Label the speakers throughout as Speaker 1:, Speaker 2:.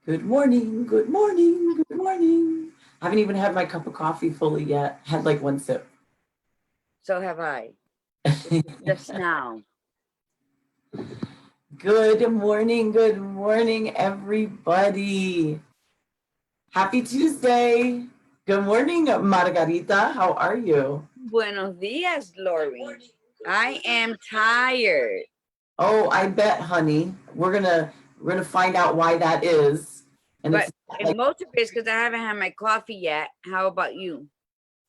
Speaker 1: Good morning, good morning, good morning. I haven't even had my cup of coffee fully yet. Had like one sip.
Speaker 2: So have I. Just now.
Speaker 1: Good morning, everybody. Happy Tuesday. Good morning, Margarita. How are you?
Speaker 2: Buenos dias, Lori. I am tired.
Speaker 1: Oh, I bet, honey. We're gonna find out why that is. And
Speaker 2: But
Speaker 1: like,
Speaker 2: most of it's because I haven't had my coffee yet. How about you?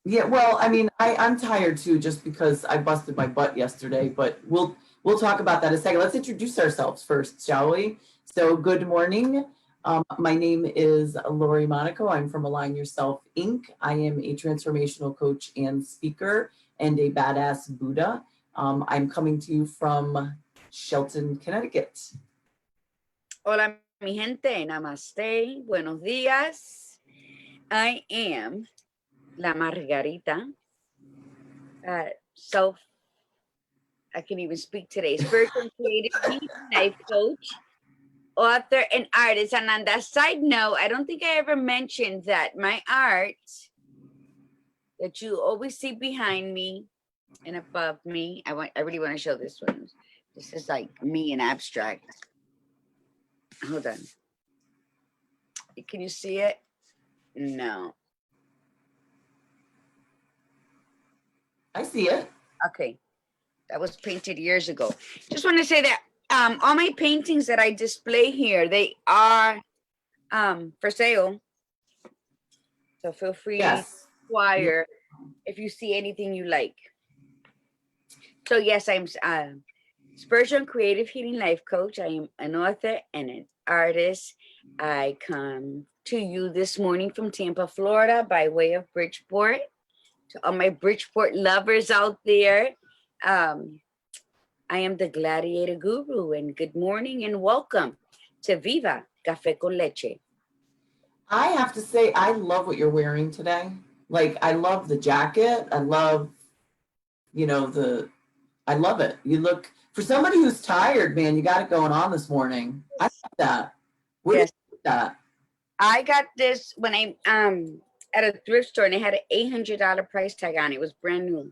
Speaker 1: yeah, well, I mean, I'm tired too, just because I busted my butt yesterday, but we'll talk about that in a second. Let's introduce ourselves first, shall we? So good morning. My name is Lori Monaco. I'm from Align Yourself Inc. I am a transformational coach and speaker and a badass Buddha. I'm coming to you from Shelton, Connecticut.
Speaker 2: Hola, mi gente. Namaste. Buenos dias. I am La Margarita. I can even speak today. Spiritual creative healing life coach, author, and artist. And on that side note, I don't think I ever mentioned that my art that you always see behind me and above me. I really want to show this one. This is like me in abstract. Hold on. Can you see it? No.
Speaker 1: I see it.
Speaker 2: Okay. That was painted years ago. Just want to say that all my paintings that I display here, they are for sale. So feel free to acquire if you see anything you like. So yes, I'm spiritual and creative healing life coach. I am an author and an artist. I come to you this morning from Tampa, Florida, by way of Bridgeport. To all my Bridgeport lovers out there, I am the Gladiator Guru, and good morning and welcome to Viva Cafe con Leche.
Speaker 1: I have to say, I love what you're wearing today. Like, I love the jacket. I love, I love it. You look, for somebody who's tired, man, you got it going on this morning. I like that. Where did you get that?
Speaker 2: I got this when I at a thrift store, and it had an $800 price tag on it. It was brand new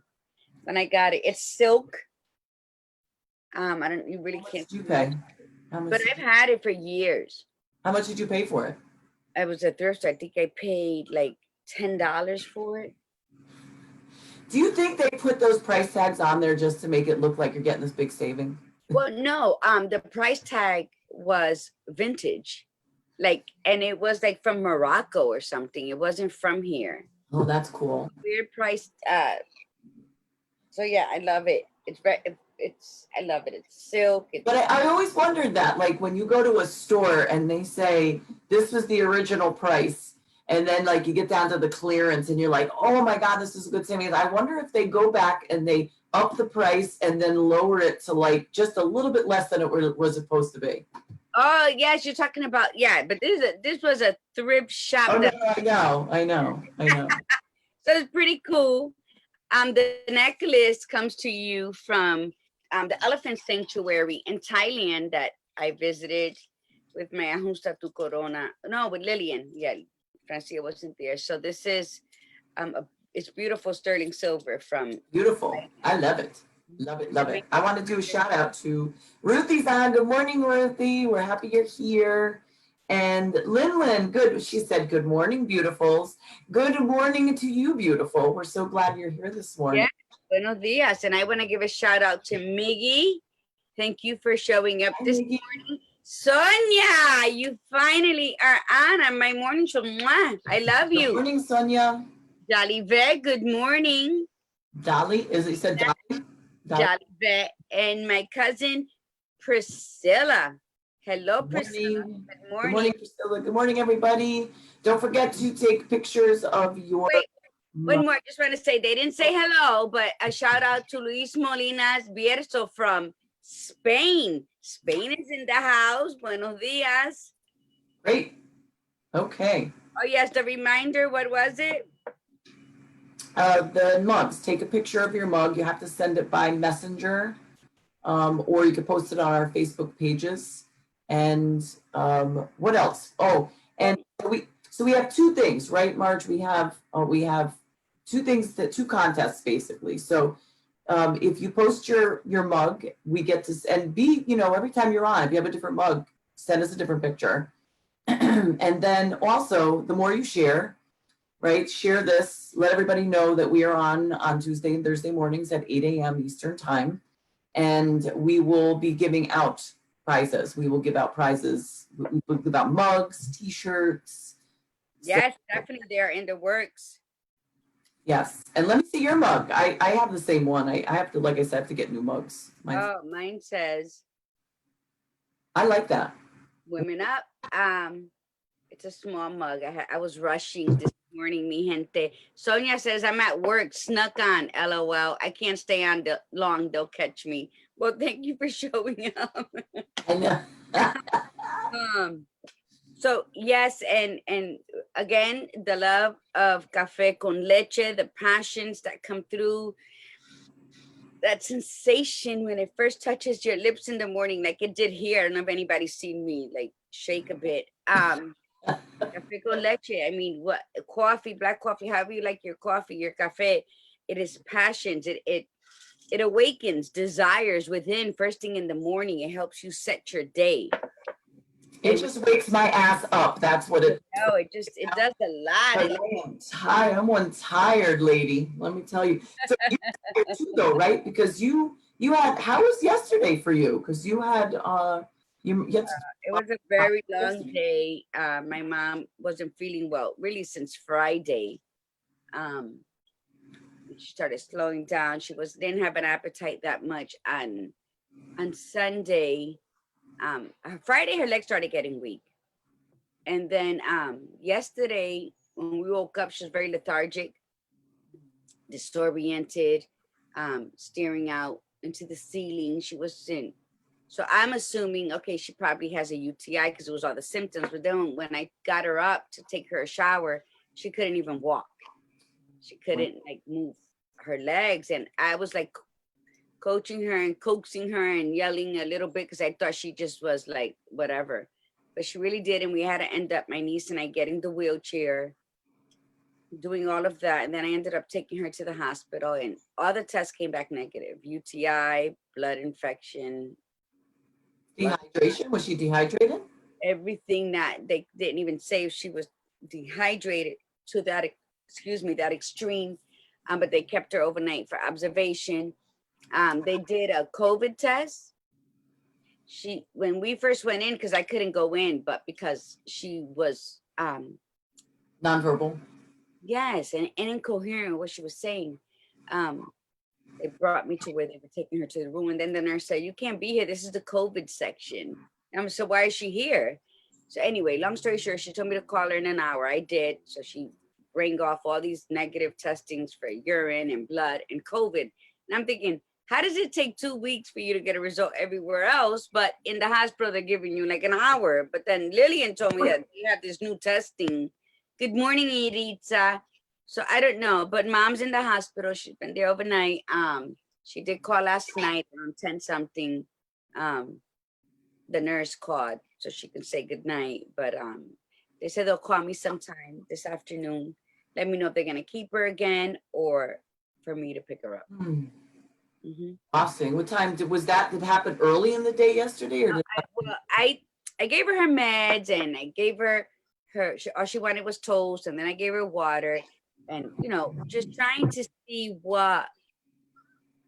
Speaker 2: when I got it. It's silk. You really can't.
Speaker 1: Did you pay?
Speaker 2: But I've had it for years.
Speaker 1: How much did you pay for it?
Speaker 2: I was a thrift store. I think I paid like $10 for it.
Speaker 1: Do you think they put those price tags on there just to make it look like you're getting this big saving?
Speaker 2: Well, no. The price tag was vintage, and it was like from Morocco or something. It wasn't from here.
Speaker 1: Oh, that's cool.
Speaker 2: Weird price. So yeah, I love it. I love it. It's silk.
Speaker 1: But I always wondered that, like when you go to a store and they say this was the original price, and then like you get down to the clearance and you're like, oh my God, this is a good savings. I wonder if they go back and they up the price and then lower it to like just a little bit less than it was supposed to be.
Speaker 2: Oh yes, you're talking about, yeah, but this was a thrift shop.
Speaker 1: Oh, no, I know.
Speaker 2: So it's pretty cool. The necklace comes to you from the elephant sanctuary in Thailand that I visited with my Ajusta tu Corona. No, with Lillian. Yeah, Francia wasn't there. So this is it's beautiful sterling silver from.
Speaker 1: Beautiful. I love it. Love it, love it. I want to do a shout out to Ruthie's on. Good morning, Ruthie. We're happy you're here. And Lynn, good. She said, good morning, beautifuls. Good morning to you, beautiful. We're so glad you're here this morning.
Speaker 2: Yeah, buenos dias. And I want to give a shout out to Miggy. Thank you for showing up this morning. Sonia, you finally are on my morning show. Mwah. I love you.
Speaker 1: Good morning, Sonia.
Speaker 2: Jolly good morning.
Speaker 1: Dolly, is it said Dolly?
Speaker 2: Jolly and my cousin Priscilla. Hello, Priscilla. Good morning.
Speaker 1: Good morning, Priscilla. Good morning, everybody. Don't forget to take pictures of your.
Speaker 2: Wait, one more. I just want to say they didn't say hello, but a shout out to Luis Molinas Bierzo from Spain. Spain is in the house. Buenos dias.
Speaker 1: Great. Okay.
Speaker 2: Oh yes, the reminder. What was it?
Speaker 1: The mugs. Take a picture of your mug. You have to send it by messenger, or you can post it on our Facebook pages. And what else? Oh, and we have two things, right, Marge? We have two things, two contests basically. So if you post your mug, we get to, and every time you're on, if you have a different mug, send us a different picture. And then also, the more you share, right, share this, let everybody know that we are on Tuesday and Thursday mornings at 8 a.m. Eastern time. And we will be giving out prizes. We will give out prizes. We will give out mugs, t-shirts.
Speaker 2: Yes, definitely they're in the works.
Speaker 1: Yes, and let me see your mug. I have the same one. I have to, like I said, I have to get new mugs.
Speaker 2: Mine says,
Speaker 1: I like that.
Speaker 2: women up. It's a small mug. I was rushing this morning, mi gente. Sonia says, I'm at work, snuck on, LOL. I can't stay on long, they'll catch me. Well, thank you for showing up.
Speaker 1: I know.
Speaker 2: So yes, and again, the love of café con leche, the passions that come through, that sensation when it first touches your lips in the morning, like it did here. I don't know if anybody's seen me like shake a bit. Café con leche. I mean, what coffee, black coffee, however you like your coffee, your cafe, it is passions. It awakens desires within first thing in the morning. It helps you set your day.
Speaker 1: It just wakes my ass up. That's what it.
Speaker 2: No, it does a lot.
Speaker 1: I'm one tired lady. Let me tell you. So you're tired too, though, right? Because you had. How was yesterday for you? Because you had
Speaker 2: it was a very long day. My mom wasn't feeling well really since Friday. She started slowing down. She didn't have an appetite that much on Sunday. Friday her legs started getting weak, and then yesterday when we woke up, she was very lethargic, disoriented, staring out into the ceiling. She wasn't. So I'm assuming, okay, she probably has a UTI because it was all the symptoms. But then when I got her up to take her a shower, she couldn't even walk. She couldn't like move her legs. And I was like coaching her and coaxing her and yelling a little bit because I thought she just was like, whatever. But she really did. And we had to end up, my niece and I, getting the wheelchair, doing all of that. And then I ended up taking her to the hospital and all the tests came back negative. UTI, blood infection.
Speaker 1: Dehydration? Was she dehydrated?
Speaker 2: Everything that they didn't even say if she was dehydrated to that, that extreme. But they kept her overnight for observation. They did a COVID test. When we first went in, because I couldn't go in, but because she was
Speaker 1: nonverbal.
Speaker 2: Yes, and incoherent what she was saying. They brought me to where they were taking her to the room, and then the nurse said, "You can't be here. This is the COVID section." And I'm so why is she here? So anyway, long story short, she told me to call her in an hour. I did. So she rang off all these negative testings for urine and blood and COVID. And I'm thinking, how does it take 2 weeks for you to get a result everywhere else? But in the hospital, they're giving you like an hour. But then Lillian told me that they have this new testing. Good morning, Iritza. So I don't know, but mom's in the hospital. She's been there overnight. She did call last night around 10 something. The nurse called so she can say goodnight. But they said they'll call me sometime this afternoon. Let me know if they're gonna keep her again or for me to pick her up.
Speaker 1: Awesome. What time was that? Did it happen early in the day yesterday? Or
Speaker 2: I gave her meds and I gave her all she wanted was toast, and then I gave her water, and just trying to see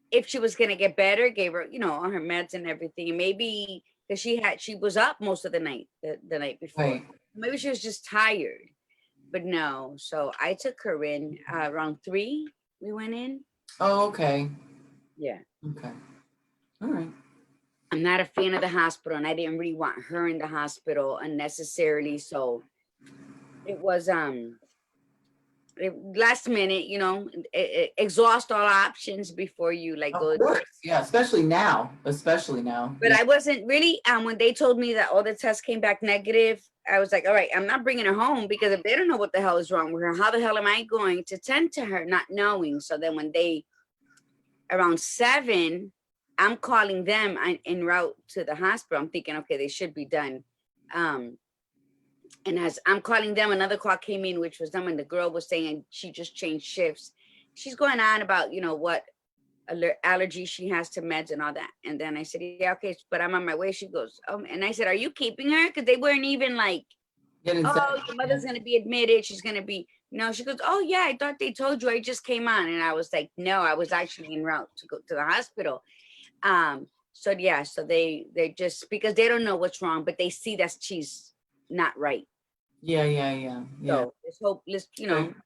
Speaker 2: if she was gonna get better. Gave her all her meds and everything, and maybe because she was up most of the night the night before. Right. Maybe she was just tired, but no. So I took her in around 3. We went in.
Speaker 1: Oh, okay.
Speaker 2: Yeah.
Speaker 1: Okay. All right.
Speaker 2: I'm not a fan of the hospital, and I didn't really want her in the hospital unnecessarily. So it was last minute, exhaust all options before you go.
Speaker 1: Yeah, especially now.
Speaker 2: But I wasn't really when they told me that all the tests came back negative. I was like, all right, I'm not bringing her home, because if they don't know what the hell is wrong with her, how the hell am I going to tend to her not knowing? So then when they around 7, I'm calling them en route to the hospital. I'm thinking, okay, they should be done. And as I'm calling them, another call came in, which was them, and the girl was saying she just changed shifts. She's going on about, what allergy she has to meds and all that. And then I said, yeah, okay, but I'm on my way. She goes, and I said, are you keeping her? Because they weren't even like, oh, your mother's going to be admitted. She's going to be, no. She goes, oh, yeah, I thought they told you. I just came on. And I was like, no, I was actually en route to go to the hospital. So yeah, so they just, because they don't know what's wrong, but they see that she's not right.
Speaker 1: Yeah.
Speaker 2: So let's hope,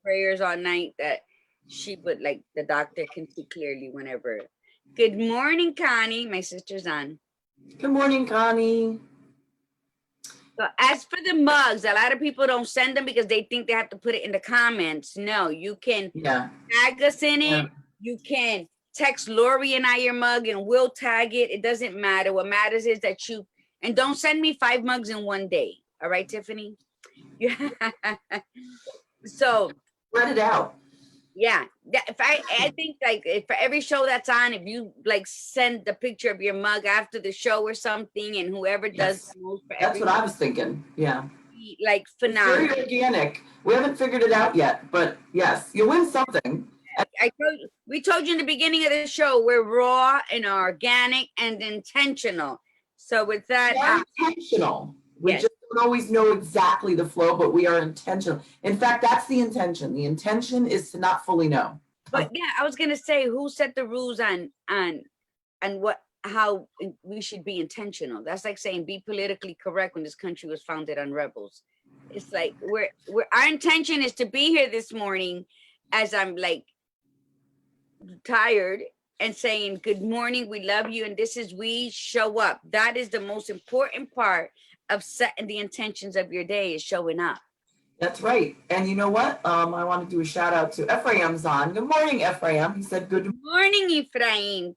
Speaker 2: prayers all night that she would, like, the doctor can see clearly whenever. Good morning, Connie. My sister's on.
Speaker 1: Good morning, Connie.
Speaker 2: So as for the mugs, a lot of people don't send them because they think they have to put it in the comments. No, you can tag us in it. You can text Lori and I your mug and we'll tag it. It doesn't matter. What matters is that and don't send me 5 mugs in one day. All right, Tiffany? Yeah. So
Speaker 1: spread it out.
Speaker 2: Yeah. If I think, like, if for every show that's on, if you like send the picture of your mug after the show or something, and whoever does the most for
Speaker 1: that's what I was thinking. Yeah.
Speaker 2: Like phenomenal.
Speaker 1: It's very organic. We haven't figured it out yet, but yes, you win something.
Speaker 2: We told you in the beginning of the show, we're raw and organic and intentional. So with that,
Speaker 1: intentional. We just don't always know exactly the flow, but we are intentional. In fact, that's the intention. The intention is to not fully know.
Speaker 2: But yeah, I was gonna say, who set the rules on how we should be intentional? That's like saying be politically correct when this country was founded on rebels. It's like our intention is to be here this morning as I'm like tired and saying good morning, we love you, and this is we show up. That is the most important part of setting the intentions of your day, is showing up.
Speaker 1: That's right. And you know what? I want to do a shout out to Ephraim's on. Good morning, Ephraim. He said good
Speaker 2: morning, Ephraim.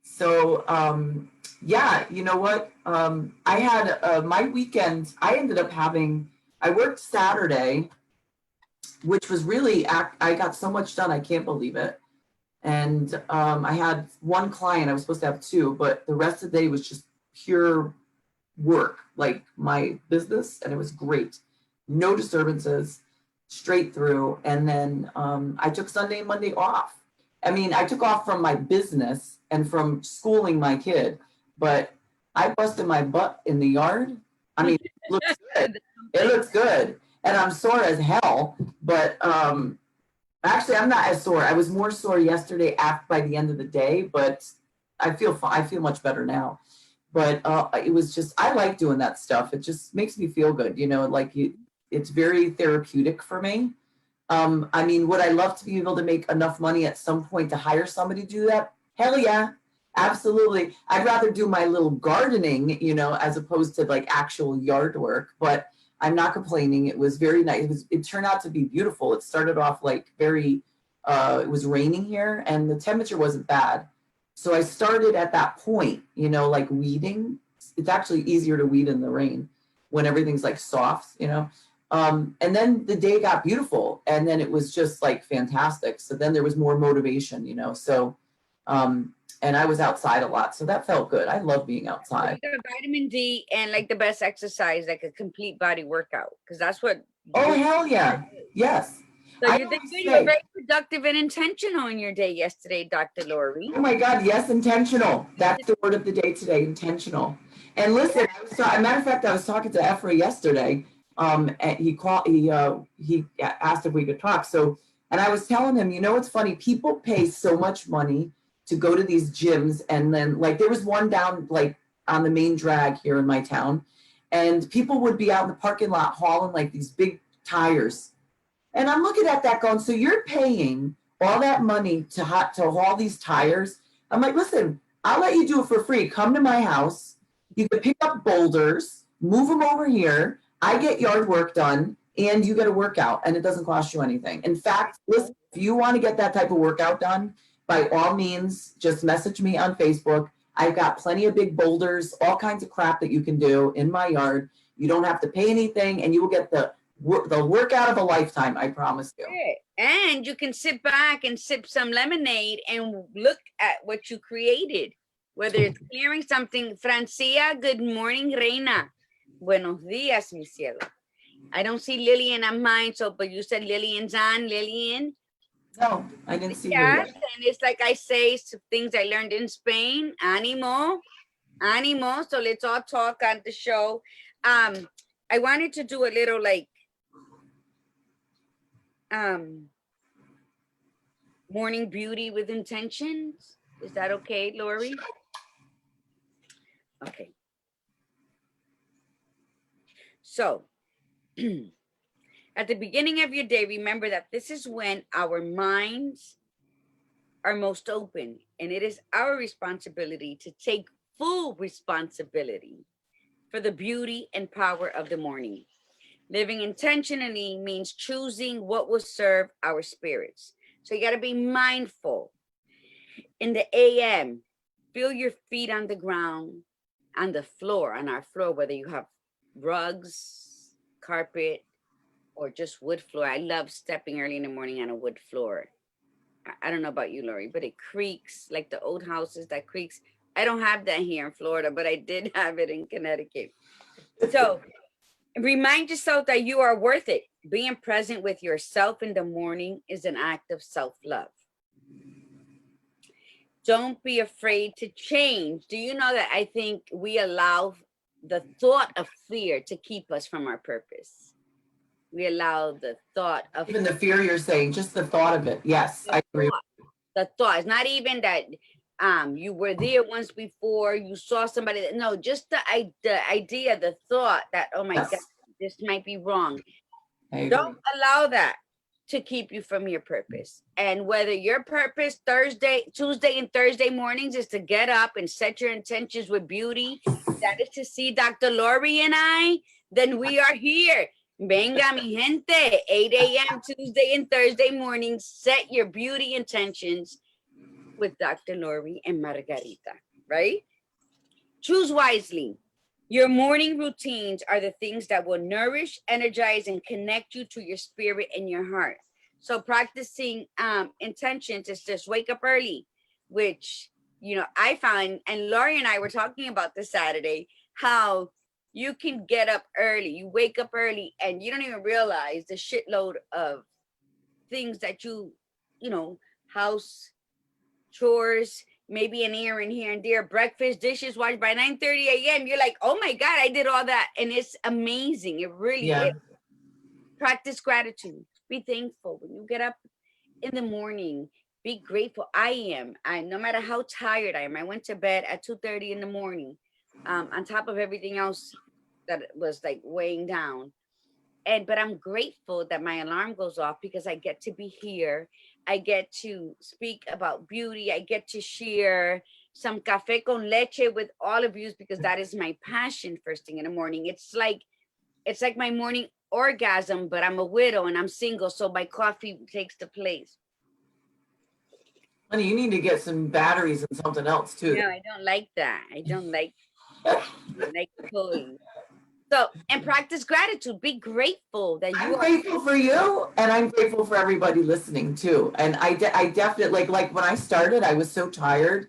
Speaker 1: So yeah, you know what? I had my weekend. I ended up I worked Saturday, which was really, I got so much done. I can't believe it. And I had one client. I was supposed to have 2, but the rest of the day was just pure work, like my business, and it was great. No disturbances, straight through. And then I took Sunday and Monday off. I mean, I took off from my business and from schooling my kid, but I busted my butt in the yard. I mean, it looks good. It looks good. And I'm sore as hell, but actually I'm not as sore. I was more sore yesterday by the end of the day, but I feel much better now. But it was just, I like doing that stuff. It just makes me feel good, like it's very therapeutic for me. I mean, would I love to be able to make enough money at some point to hire somebody to do that? Hell yeah, absolutely. I'd rather do my little gardening, as opposed to like actual yard work, but I'm not complaining. It was very nice. It turned out to be beautiful. It started off like it was raining here and the temperature wasn't bad. So I started at that point, like weeding. It's actually easier to weed in the rain when everything's like soft, and then the day got beautiful and then it was just like fantastic. So then there was more motivation, so, and I was outside a lot. So that felt good. I love being outside.
Speaker 2: You got vitamin D and like the best exercise, like a complete body workout. Cause that's what.
Speaker 1: Oh, hell yeah. Yes.
Speaker 2: So you're very productive and intentional in your day yesterday, Dr. Lori.
Speaker 1: Oh my God, yes, intentional. That's the word of the day today, intentional. And listen, as a matter of fact, I was talking to Ephra yesterday. And he asked if we could talk. So, and I was telling him, it's funny, people pay so much money to go to these gyms. And then like, there was one down like on the main drag here in my town, and people would be out in the parking lot hauling like these big tires. And I'm looking at that going, so you're paying all that money to haul these tires? I'm like, listen, I'll let you do it for free. Come to my house. You can pick up boulders, move them over here. I get yard work done and you get a workout and it doesn't cost you anything. In fact, listen, if you want to get that type of workout done, by all means, just message me on Facebook. I've got plenty of big boulders, all kinds of crap that you can do in my yard. You don't have to pay anything and you will get the workout of a lifetime, I promise you.
Speaker 2: And you can sit back and sip some lemonade and look at what you created. whether it's clearing something. Francia, good morning, Reina. Buenos días, mi cielo. I don't see Lillian on mine, so, but you said Lillian's on, Lillian.
Speaker 1: No, I didn't see her
Speaker 2: Yes,
Speaker 1: yet.
Speaker 2: and it's like I say, some things I learned in Spain. Animo, animo. So let's all talk on the show. I wanted to do a little like morning beauty with intentions. Is that okay, Lori? Okay. So at the beginning of your day, remember that this is when our minds are most open, and it is our responsibility to take full responsibility for the beauty and power of the morning. Living intentionally means choosing what will serve our spirits. So you got to be mindful. In the AM, feel your feet on the ground, on the floor, on our floor, whether you have rugs, carpet, or just wood floor. I love stepping early in the morning on a wood floor. I don't know about you, Lori, but it creaks like the old houses that creaks. I don't have that here in Florida, but I did have it in Connecticut. So remind yourself that you are worth it. Being present with yourself in the morning is an act of self-love. Don't be afraid to change. Do you know that I think we allow the thought of fear to keep us from our purpose? We allow the thought of
Speaker 1: Even the fear you're saying, just the thought of it. Yes, I agree.
Speaker 2: the thought. It's not even that you were there once before, you saw somebody that, no, just the idea, the thought that, oh my
Speaker 1: Yes,
Speaker 2: God, this might be wrong.
Speaker 1: I agree.
Speaker 2: Don't allow that to keep you from your purpose. And whether your purpose Tuesday and Thursday mornings is to get up and set your intentions with beauty, that is to see Dr. Lori and I, then we are here. Venga, mi gente, 8 a.m. Tuesday and Thursday mornings, set your beauty intentions with Dr. Lori and Margarita, right? Choose wisely. Your morning routines are the things that will nourish, energize, and connect you to your spirit and your heart. So practicing intentions is just wake up early, which, I find, and Lori and I were talking about this Saturday, how you can get up early, you wake up early, and you don't even realize the shitload of things that house chores, maybe an errand here and there, breakfast, dishes washed by 9:30 a.m. You're like, oh my God, I did all that. And it's amazing. It really is. Practice gratitude. Be thankful when you get up in the morning. Be grateful. I no matter how tired I am, I went to bed at 2:30 in the morning, on top of everything else that was like weighing down. But I'm grateful that my alarm goes off because I get to be here. I get to speak about beauty. I get to share some cafe con leche with all of you because that is my passion first thing in the morning. It's like my morning orgasm, but I'm a widow and I'm single, so my coffee takes the place.
Speaker 1: Honey, you need to get some batteries and something else too.
Speaker 2: No, I don't like that. I don't like toys. So, and practice gratitude. Be grateful that
Speaker 1: I'm grateful for you, and I'm grateful for everybody listening too. And I definitely like when I started, I was so tired,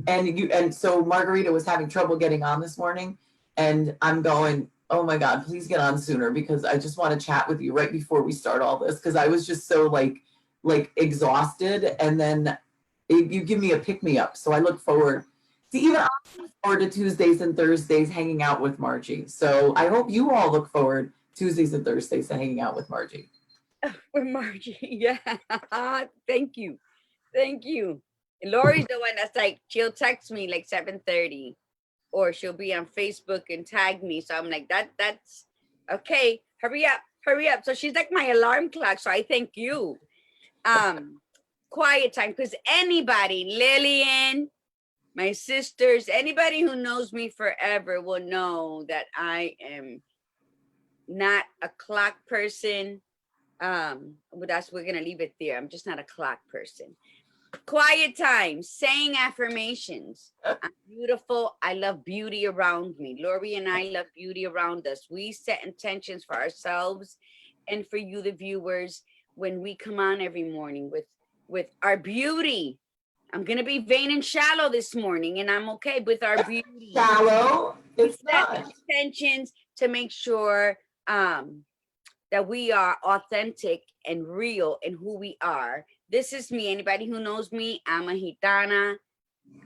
Speaker 1: and so Margarita was having trouble getting on this morning, and I'm going, oh my God, please get on sooner because I just want to chat with you right before we start all this because I was just so like exhausted, and then you give me a pick me up, so I look forward to even forward to Tuesdays and Thursdays hanging out with Margie. So I hope you all look forward Tuesdays and Thursdays to hanging out with Margie.
Speaker 2: With Margie. Yeah. Thank you. Thank you. Lori's the one that's like, she'll text me like 7:30 or she'll be on Facebook and tag me. So I'm like, that's okay. Hurry up. Hurry up. So she's like my alarm clock. So I thank you. Quiet time. Because anybody, Lillian, my sisters, anybody who knows me forever will know that I am not a clock person. We're gonna leave it there. I'm just not a clock person. Quiet time, saying affirmations. I'm beautiful. I love beauty around me. Lori and I love beauty around us. We set intentions for ourselves and for you, the viewers, when we come on every morning with our beauty. I'm going to be vain and shallow this morning, and I'm okay with our beauty.
Speaker 1: Shallow? It's not.
Speaker 2: Intentions to make sure that we are authentic and real in who we are. This is me. Anybody who knows me, I'm a Gitana.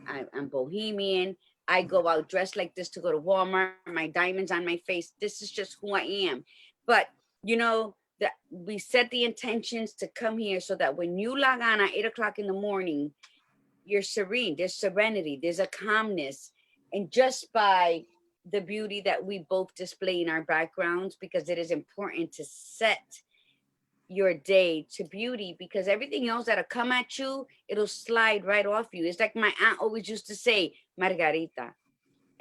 Speaker 2: I'm Bohemian. I go out dressed like this to go to Walmart. My diamonds on my face. This is just who I am. But, you know, that we set the intentions to come here so that when you log on at 8 o'clock in the morning, you're serene. There's serenity. There's a calmness. And just by the beauty that we both display in our backgrounds, because it is important to set your day to beauty, because everything else that'll come at you, it'll slide right off you. It's like my aunt always used to say, Margarita,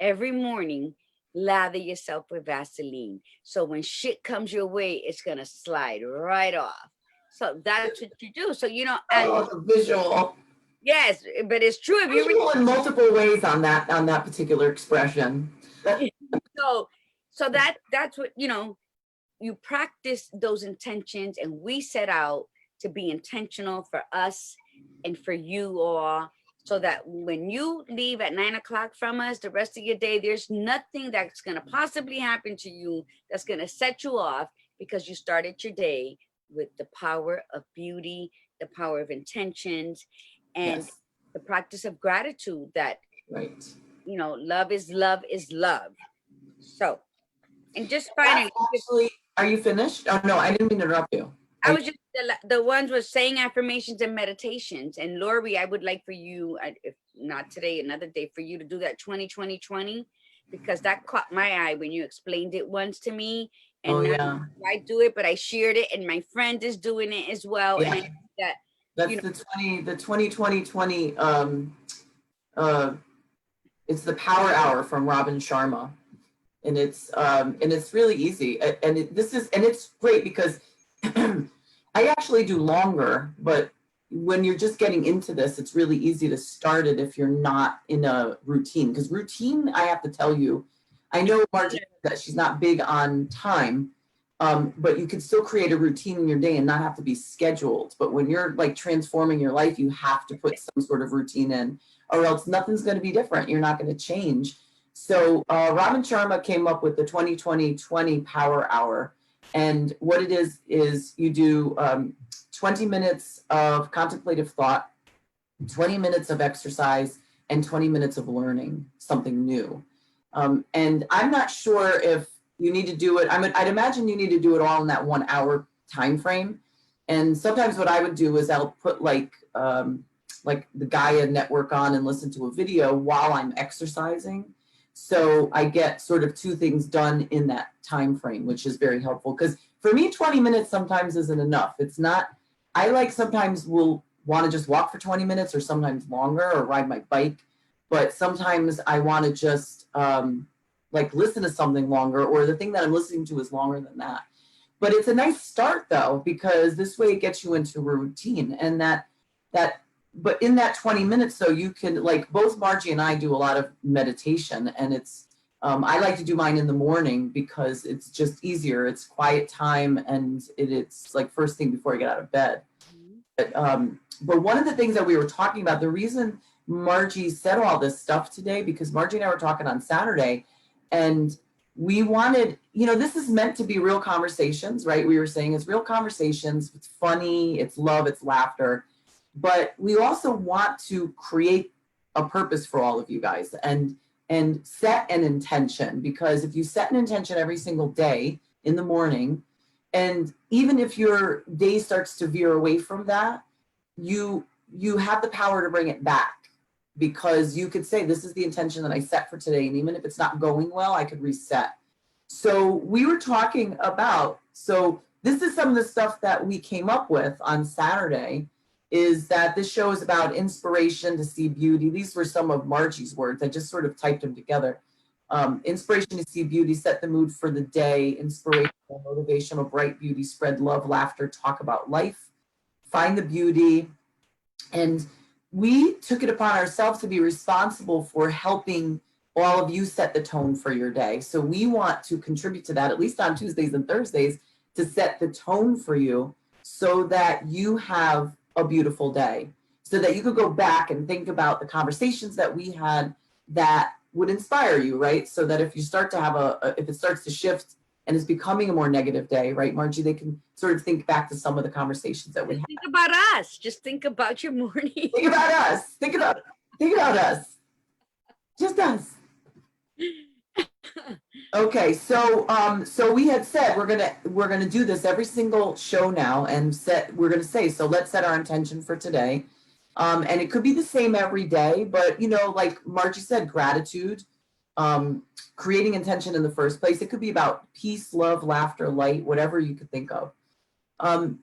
Speaker 2: every morning, lather yourself with Vaseline. So when shit comes your way, it's going to slide right off. So that's what you do. So, you know, and
Speaker 1: Oh, the visual.
Speaker 2: yes, but it's true. If you
Speaker 1: Visual in multiple ways on that particular expression.
Speaker 2: so that's what, you know, you practice those intentions, and we set out to be intentional for us and for you all, so that when you leave at 9 o'clock from us, the rest of your day, there's nothing that's going to possibly happen to you that's going to set you off, because you started your day with the power of beauty, the power of intentions, and
Speaker 1: Yes.
Speaker 2: the practice of gratitude that,
Speaker 1: Right.
Speaker 2: you know, love is love is love. So, and just finally,
Speaker 1: Actually, are you finished? Oh, no, I didn't mean to interrupt you.
Speaker 2: I was just, the ones was saying affirmations and meditations. And Lori, I would like for you, if not today, another day, for you to do that 20-20-20, because that caught my eye when you explained it once to me. And
Speaker 1: Oh, yeah.
Speaker 2: I do it, but I shared it, and my friend is doing it as well.
Speaker 1: Yeah.
Speaker 2: And I think that
Speaker 1: That's
Speaker 2: you know,
Speaker 1: the 20-20-20. It's the Power Hour from Robin Sharma, and it's really easy. And it's great because I actually do longer, but when you're just getting into this, it's really easy to start it if you're not in a routine. Because routine, I have to tell you, I know Margie that she's not big on time, but you can still create a routine in your day and not have to be scheduled. But when you're like transforming your life, you have to put some sort of routine in, or else nothing's going to be different. You're not going to change. So Robin Sharma came up with the 20-20-20 Power Hour. And what it is you do 20 minutes of contemplative thought, 20 minutes of exercise, and 20 minutes of learning something new. And I'm not sure if you need to do it. I'd imagine you need to do it all in that 1 hour time frame. And sometimes what I would do is I'll put like the Gaia network on and listen to a video while I'm exercising. So I get sort of two things done in that time frame, which is very helpful. Because for me, 20 minutes sometimes isn't enough. It's not, I sometimes will want to just walk for 20 minutes or sometimes longer, or ride my bike. But sometimes I want to just listen to something longer, or the thing that I'm listening to is longer than that. But it's a nice start though, because this way it gets you into a routine, and but in that 20 minutes though, you can, like, both Margie and I do a lot of meditation, and it's, I like to do mine in the morning because it's just easier. It's quiet time, and it's like first thing before I get out of bed. But one of the things that we were talking about, the reason Margie said all this stuff today, because Margie and I were talking on Saturday, and we wanted, this is meant to be real conversations, right? We were saying it's real conversations. It's funny, it's love, it's laughter. But we also want to create a purpose for all of you guys, and set an intention, because if you set an intention every single day in the morning, and even if your day starts to veer away from that, you have the power to bring it back, because you could say, this is the intention that I set for today. And even if it's not going well, I could reset. So we were talking about, so this is some of the stuff that we came up with on Saturday, is that this show is about inspiration to see beauty. These were some of Margie's words. I just sort of typed them together. Inspiration to see beauty, set the mood for the day, inspirational, motivational, bright beauty, spread love, laughter, talk about life, find the beauty. And we took it upon ourselves to be responsible for helping all of you set the tone for your day. So we want to contribute to that, at least on Tuesdays and Thursdays, to set the tone for you so that you have a beautiful day. so that you could go back and think about the conversations that we had that would inspire you, right? So that if you start to have if it starts to shift and is becoming a more negative day, right, Margie, they can sort of think back to some of the conversations that we had.
Speaker 2: Think about us. Just think about your morning.
Speaker 1: Think about us. Think about us. Just us. Okay, so we had said we're gonna do this every single show now, and we're gonna say, so let's set our intention for today. And it could be the same every day, but like Margie said, gratitude, creating intention in the first place. It could be about peace, love, laughter, light, whatever you could think of.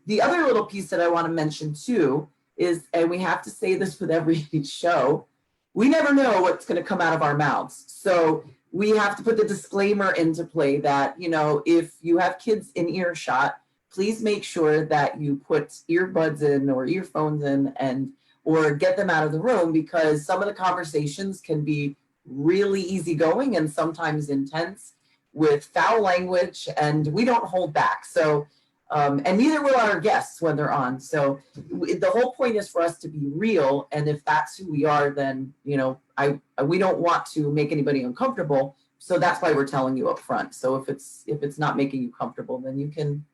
Speaker 1: The other little piece that I want to mention too is, and we have to say this with every show, we never know what's going to come out of our mouths. So we have to put the disclaimer into play that, if you have kids in earshot, please make sure that you put earbuds in or earphones in or get them out of the room, because some of the conversations can be really easygoing and sometimes intense with foul language, and we don't hold back. So, and neither will our guests when they're on. So the whole point is for us to be real. And if that's who we are, then, we don't want to make anybody uncomfortable. So that's why we're telling you up front. So if it's not making you comfortable, then you can,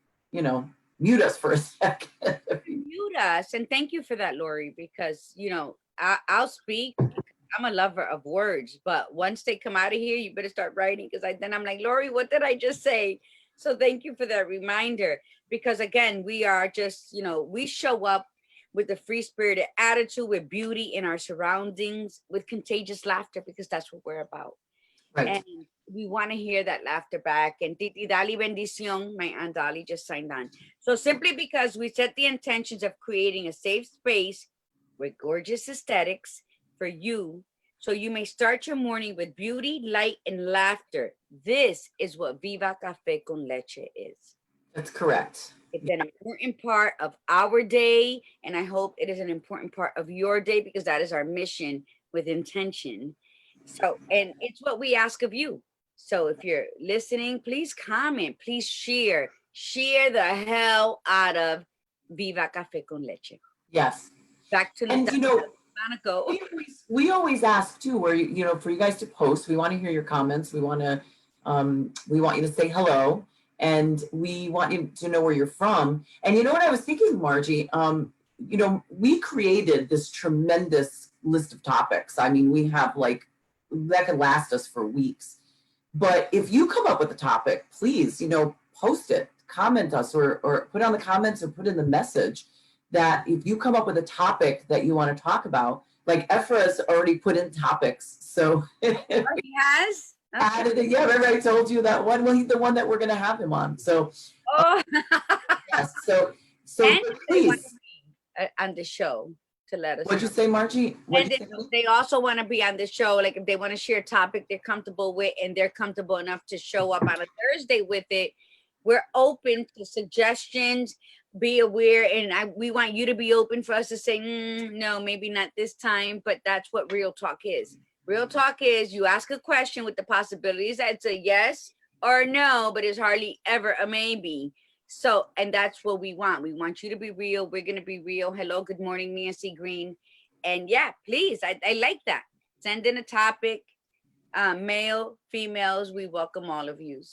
Speaker 1: mute us for a second.
Speaker 2: Mute us. And thank you for that, Lori, because, I'll speak. I'm a lover of words, but once they come out of here, you better start writing, because then I'm like, Lori, what did I just say? So thank you for that reminder, because again, we are just, we show up with a free spirited attitude, with beauty in our surroundings, with contagious laughter, because that's what we're about.
Speaker 1: Right.
Speaker 2: And we want to hear that laughter back. And Titi Dali Bendición, my Aunt Dali just signed on. So simply because we set the intentions of creating a safe space with gorgeous aesthetics for you, so you may start your morning with beauty, light, and laughter. This is what Viva Cafe con Leche is.
Speaker 1: That's correct.
Speaker 2: It's an important part of our day, and I hope it is an important part of your day, because that is our mission with intention. So, and it's what we ask of you. So if you're listening, please comment, please share the hell out of Viva Cafe con Leche.
Speaker 1: Yes.
Speaker 2: Back to
Speaker 1: the we always ask too, where for you guys to post. We want to hear your comments. We want you to say hello, and we want you to know where you're from. And you know what I was thinking, Margie? We created this tremendous list of topics. I mean, we have that could last us for weeks. But if you come up with a topic, please, post it, comment us, or put on the comments, or put in the message that if you come up with a topic that you want to talk about, like Ephra has already put in topics. So
Speaker 2: he has? Okay.
Speaker 1: Added it. Yeah, remember I told you that one? Well, he's the one that we're going to have him on. So, yes. So please.
Speaker 2: On the show to let us
Speaker 1: What'd you say, Margie?
Speaker 2: They also want to be on the show. Like if they want to share a topic they're comfortable with, and they're comfortable enough to show up on a Thursday with it, we're open to suggestions. Be aware, and we want you to be open for us to say, no, maybe not this time, but that's what real talk is. Real talk is you ask a question with the possibilities that it's a yes or no, but it's hardly ever a maybe. So, and that's what we want. We want you to be real. We're going to be real. Hello, good morning, Nancy Green. And yeah, please, I like that. Send in a topic, male, females, we welcome all of you.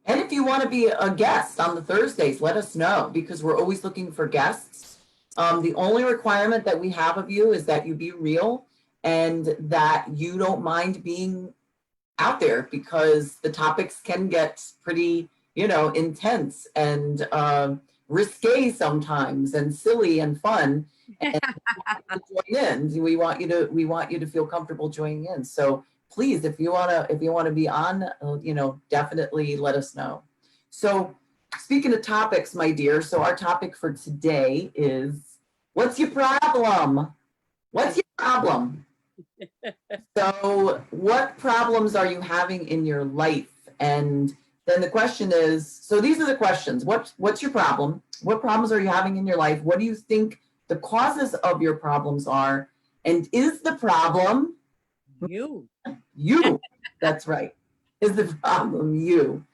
Speaker 1: And if you want to be a guest on the Thursdays, let us know, because we're always looking for guests. The only requirement that we have of you is that you be real and that you don't mind being out there, because the topics can get pretty, intense and risque sometimes, and silly and fun. And join in. We want you to feel comfortable joining in. So please, if you want to be on, definitely let us know. So speaking of topics, my dear, so our topic for today is, what's your problem? What's your problem? So what problems are you having in your life? And then the question is, so these are the questions. What's your problem? What problems are you having in your life? What do you think the causes of your problems are? And is the problem
Speaker 2: you?
Speaker 1: That's right. Is the problem you?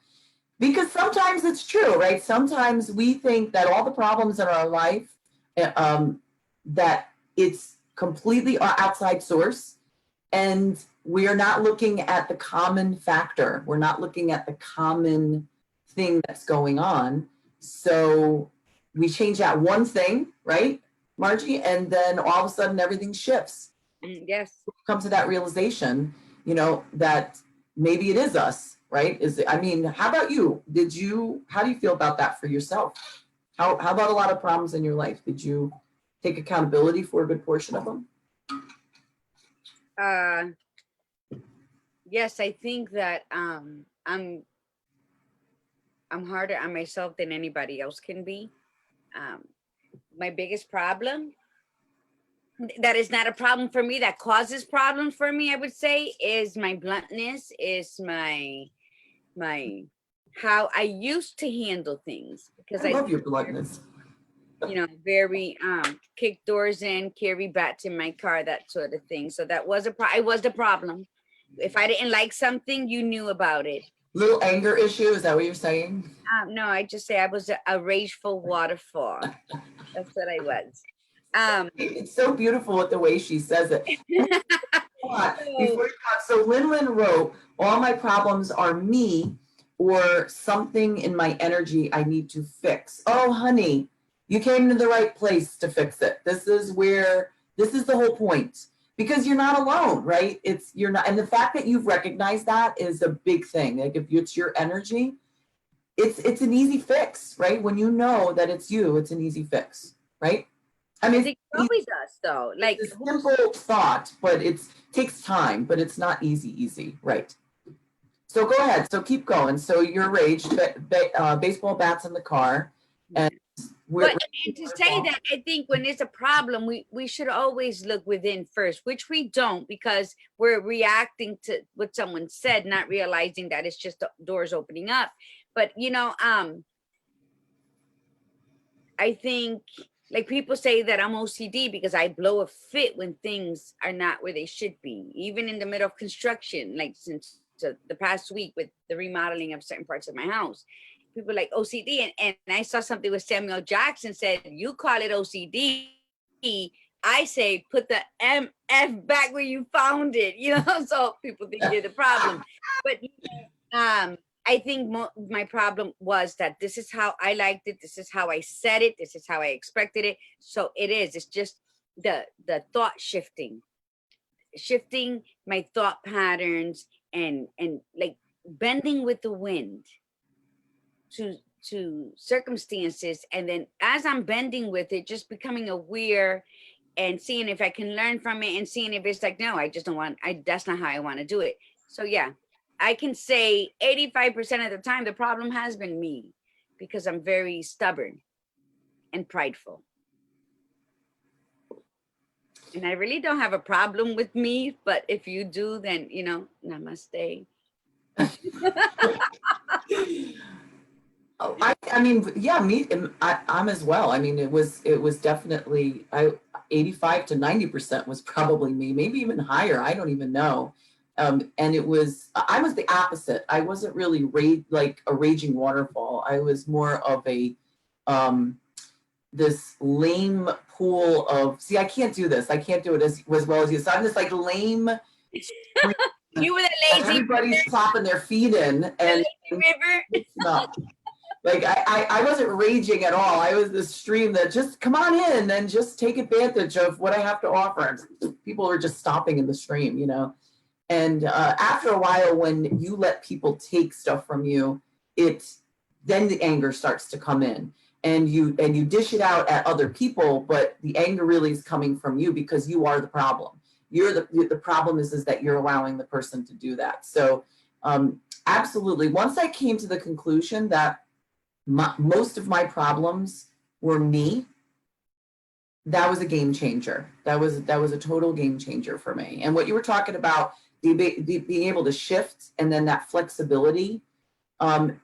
Speaker 1: Because sometimes it's true, right? Sometimes we think that all the problems in our life, that it's completely outside source, and we are not looking at the common factor. We're not looking at the common thing that's going on. So we change that one thing, right, Margie? And then all of a sudden everything shifts.
Speaker 2: Yes.
Speaker 1: Come to that realization, you know, that maybe it is us, right? I mean, how about you? How do you feel about that for yourself? How about a lot of problems in your life? Did you take accountability for a good portion of them?
Speaker 2: Yes, I think that I'm harder on myself than anybody else can be. My biggest problem, that is not a problem for me, that causes problems for me, I would say, is my bluntness, is my how I used to handle things, because
Speaker 1: I love your bluntness.
Speaker 2: you know, very kick doors in, carry bats in my car, that sort of thing. So that was I was the problem. If I didn't like something, you knew about it.
Speaker 1: Little anger issue, is that what you're saying?
Speaker 2: No, I just say I was a rageful waterfall. That's what I was.
Speaker 1: It's so beautiful with the way she says it. So Lin wrote, all my problems are me or something in my energy I need to fix. Oh, honey, you came to the right place to fix it. This is the whole point, because you're not alone, right? You're not, and the fact that you've recognized that is a big thing. Like if it's your energy, it's an easy fix, right? When you know that it's you, it's an easy fix, right? I mean,
Speaker 2: it's always us though. Like
Speaker 1: it's a simple thought, but it takes time, but it's not easy, right? So go ahead. So keep going. So you're raged, baseball bats in the car, and
Speaker 2: and to say that, I think when it's a problem, we should always look within first, which we don't, because we're reacting to what someone said, not realizing that it's just the doors opening up. But you know, I think, like, people say that I'm OCD because I blow a fit when things are not where they should be, even in the middle of construction, like since the past week with the remodeling of certain parts of my house. People like OCD, and I saw something with Samuel Jackson said, you call it OCD. I say, put the MF back where you found it, you know, so people think you're the problem. But, I think my problem was that this is how I liked it. This is how I said it. This is how I expected it. So it's just the thought shifting my thought patterns, and like bending with the wind to circumstances. And then as I'm bending with it, just becoming aware and seeing if I can learn from it, and seeing if it's like, no, I just don't want, that's not how I want to do it. So yeah, I can say 85% of the time, the problem has been me, because I'm very stubborn and prideful. And I really don't have a problem with me, but if you do, then, you know, namaste.
Speaker 1: I mean, yeah, I'm as well. I mean, it was definitely 85 to 90% was probably me, maybe even higher. I don't even know. And I was the opposite. I wasn't really like a raging waterfall. I was more of a this lame pool of, see, I can't do this. I can't do it as well as you. So I'm just like lame.
Speaker 2: You were the lazy.
Speaker 1: Everybody's plopping their feet in, and
Speaker 2: river.
Speaker 1: It's not. Like I wasn't raging at all. I was the stream that just come on in and just take advantage of what I have to offer. People were just stopping in the stream, you know. And after a while, when you let people take stuff from you, then the anger starts to come in, and you dish it out at other people, but the anger really is coming from you, because you are the problem. You're the problem is that you're allowing the person to do that. So absolutely. Once I came to the conclusion that most of my problems were me, that was a game changer. That was a total game changer for me. And what you were talking about, being able to shift, and then that flexibility.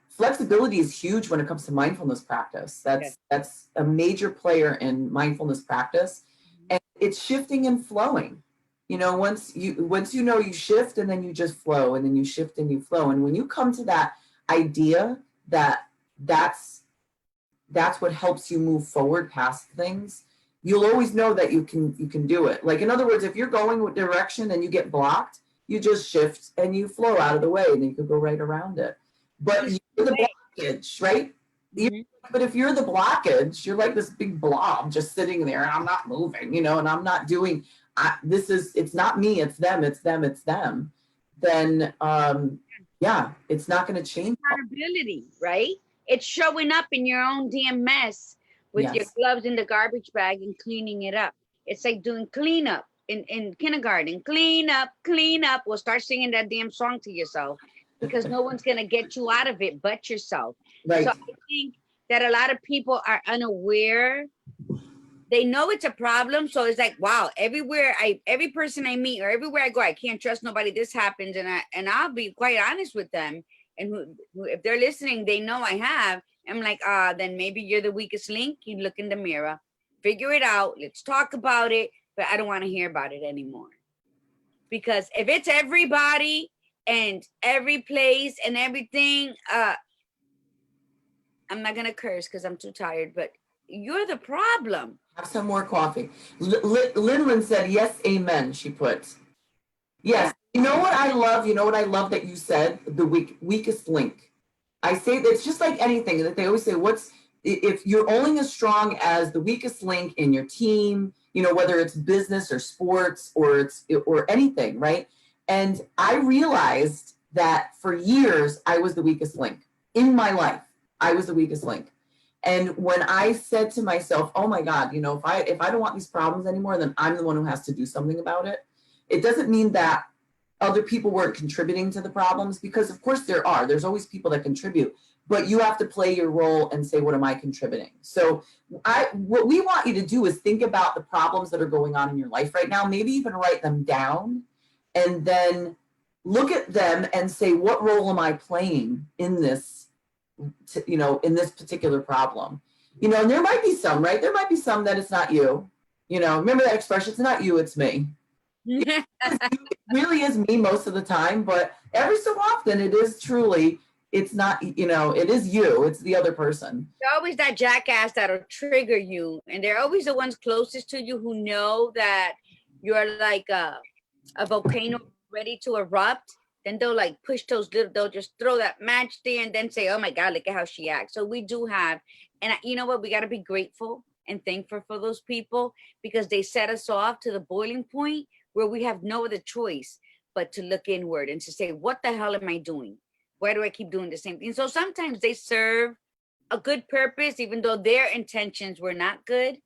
Speaker 1: Flexibility is huge when it comes to mindfulness practice. That's a major player in mindfulness practice, and it's shifting and flowing. You know, once you know, you shift and then you just flow, and then you shift and you flow. And when you come to that idea that that's what helps you move forward past things, you'll always know that you can do it. Like, in other words, if you're going with direction and you get blocked, you just shift and you flow out of the way, and then you could go right around it. But you're the blockage, right?
Speaker 2: Mhm.
Speaker 1: But if you're the blockage, you're like this big blob just sitting there, and I'm not moving, and I'm not doing, it's not me, it's them, it's them, it's them. Then, yeah, it's not going to change.
Speaker 2: Accountability, right? It's showing up in your own damn mess with your
Speaker 1: Yes.
Speaker 2: gloves in the garbage bag and cleaning it up. It's like doing cleanup in kindergarten. Clean up, clean up. Well, start singing that damn song to yourself, because no one's going to get you out of it but yourself.
Speaker 1: Right.
Speaker 2: So I think that a lot of people are unaware. They know it's a problem. So it's like, wow, every person I meet or everywhere I go, I can't trust nobody. This happens. And I'll be quite honest with them. And if they're listening, they know I have. I'm like, then maybe you're the weakest link. You look in the mirror, figure it out. Let's talk about it. But I don't want to hear about it anymore. Because if it's everybody and every place and everything, I'm not going to curse because I'm too tired, but you're the problem.
Speaker 1: Have some more coffee. Linlin said, yes, amen, she put. Yes. You know what I love? You know what I love that you said? The weakest link. I say that it's just like anything that they always say, if you're only as strong as the weakest link in your team, whether it's business or sports or anything, right? And I realized that for years, I was the weakest link in my life. I was the weakest link. And when I said to myself, oh my God, if I don't want these problems anymore, then I'm the one who has to do something about it. It doesn't mean that other people weren't contributing to the problems, because of course there's always people that contribute, but you have to play your role and say, what am I contributing? So what we want you to do is think about the problems that are going on in your life right now, maybe even write them down, and then look at them and say, what role am I playing in this, in this particular problem? And there might be some, right? There might be some that it's not you. Remember that expression, it's not you, it's me. It really is me most of the time, but every so often it is truly, it's not, it is you, it's the other person.
Speaker 2: There's always that jackass that'll trigger you, and they're always the ones closest to you who know that you're like a volcano ready to erupt. Then they'll like push they'll just throw that match there and then say, oh my God, look at how she acts. So we do have, and you know what, we got to be grateful and thankful for those people, because they set us off to the boiling point where we have no other choice but to look inward and to say, what the hell am I doing? Why do I keep doing the same thing? So sometimes they serve a good purpose, even though their intentions were not good,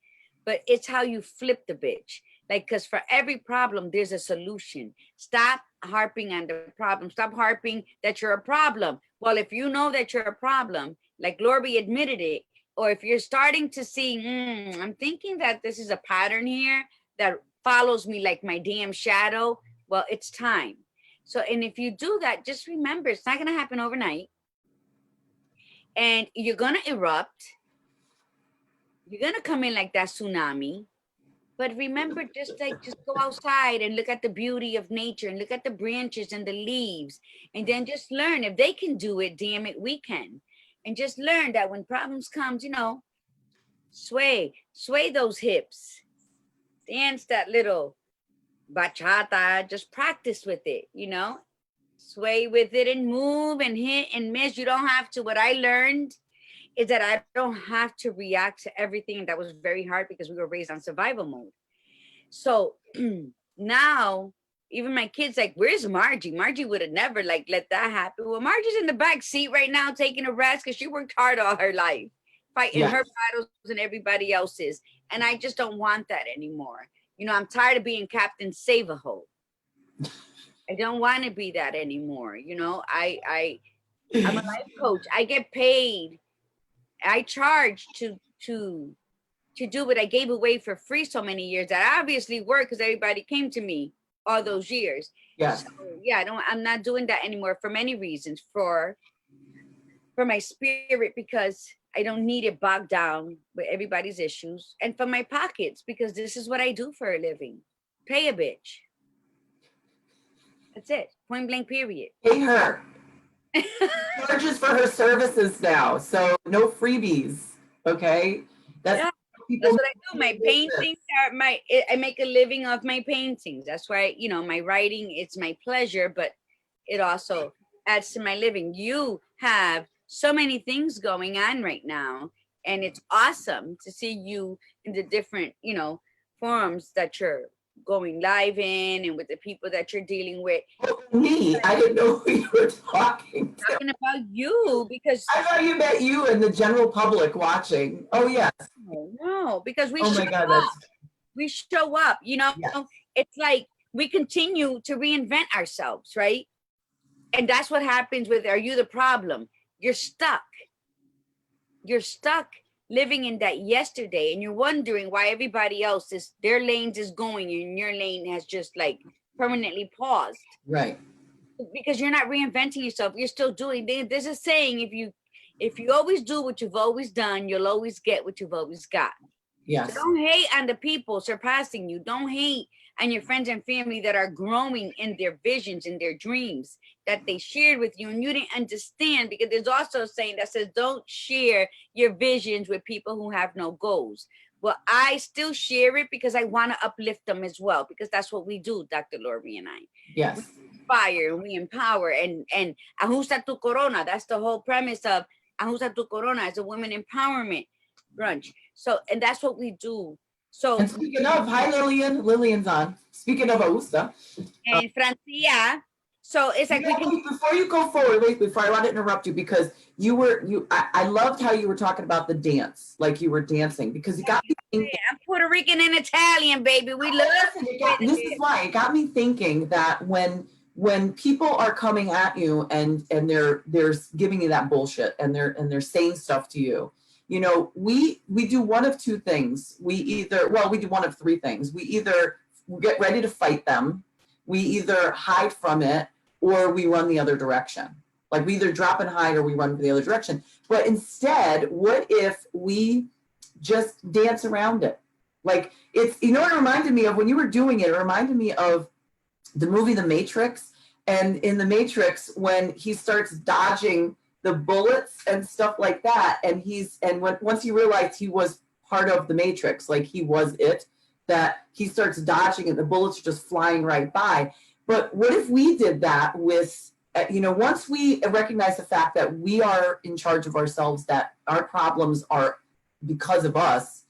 Speaker 2: but it's how you flip the bitch. Like, because for every problem, there's a solution. Stop harping on the problem. Stop harping that you're a problem. Well, if you know that you're a problem, like Lori admitted it, or if you're starting to see, I'm thinking that this is a pattern here that follows me like my damn shadow, well, it's time. So, and if you do that, just remember, it's not going to happen overnight. And you're going to erupt. You're going to come in like that tsunami. But remember, just go outside and look at the beauty of nature and look at the branches and the leaves. And then just learn, if they can do it, damn it, we can. And just learn that when problems comes, sway those hips. Dance that little bachata, just practice with it, sway with it and move and hit and miss. You don't have to. What I learned is that I don't have to react to everything. That was very hard because we were raised on survival mode. So now even my kids like, where's Margie? Margie would have never let that happen. Well, Margie's in the back seat right now taking a rest because she worked hard all her life, fighting her battles and everybody else's. And I just don't want that anymore. I'm tired of being Captain Save-A-Ho. I don't want to be that anymore. I'm a life coach. I get paid. I charge to do what I gave away for free so many years. That obviously worked because everybody came to me all those years.
Speaker 1: Yes.
Speaker 2: So, yeah, I'm not doing that anymore for many reasons. For my spirit, because I don't need it bogged down with everybody's issues, and for my pockets, because this is what I do for a living. Pay a bitch. That's it. Point blank, period.
Speaker 1: Pay her. Charges for her services now, so no freebies. Okay, that's people.
Speaker 2: That's what I do. My paintings are I make a living off my paintings. That's why, my writing, it's my pleasure, but it also adds to my living. You have so many things going on right now, and it's awesome to see you in the different, forums that you're going live in and with the people that you're dealing with.
Speaker 1: Me, I didn't know who you were talking to.
Speaker 2: Talking about you because
Speaker 1: I thought you meant you and the general public watching. Oh yes.
Speaker 2: no, because
Speaker 1: Oh my God,
Speaker 2: we show up,
Speaker 1: yes.
Speaker 2: it's like we continue to reinvent ourselves, right? And that's what happens with, are you the problem? You're stuck living in that yesterday, and you're wondering why everybody else is, their lanes is going and your lane has just like permanently paused,
Speaker 1: Right.
Speaker 2: because you're not reinventing yourself. You're still doing, there's a saying, if you always do what you've always done, you'll always get what you've always got.
Speaker 1: Yes.
Speaker 2: So don't hate on the people surpassing you. Don't hate on your friends and family that are growing in their visions and their dreams that they shared with you and you didn't understand, because there's also a saying that says, don't share your visions with people who have no goals. Well, I still share it because I want to uplift them as well, because that's what we do, Dr. Lori and I.
Speaker 1: Yes.
Speaker 2: We inspire, we empower, and ajusta tu corona. That's the whole premise of ajusta tu corona. It's a women empowerment brunch. So, and that's what we do. So,
Speaker 1: and speaking of, hi Lillian. Lillian's on. Speaking of Augusta.
Speaker 2: And Francia. So it's like,
Speaker 1: before you go forward, wait, before I want to interrupt you, because I loved how you were talking about the dance, like you were dancing, because it got me thinking.
Speaker 2: I'm Puerto Rican and Italian, baby. We love
Speaker 1: this is why it got me thinking that when people are coming at you and they're giving you that bullshit and they're saying stuff to you, we do one of two things. We do one of three things. We either get ready to fight them, we either hide from it, or we run the other direction. Like we either drop and hide or we run the other direction. But instead, what if we just dance around it? Like it's, it reminded me of when you were doing it, it reminded me of the movie The Matrix. And in The Matrix, when he starts dodging the bullets and stuff like that, and once he realized he was part of the Matrix, like he was it, that he starts dodging and the bullets are just flying right by. But what if we did that with, once we recognize the fact that we are in charge of ourselves, that our problems are because of us,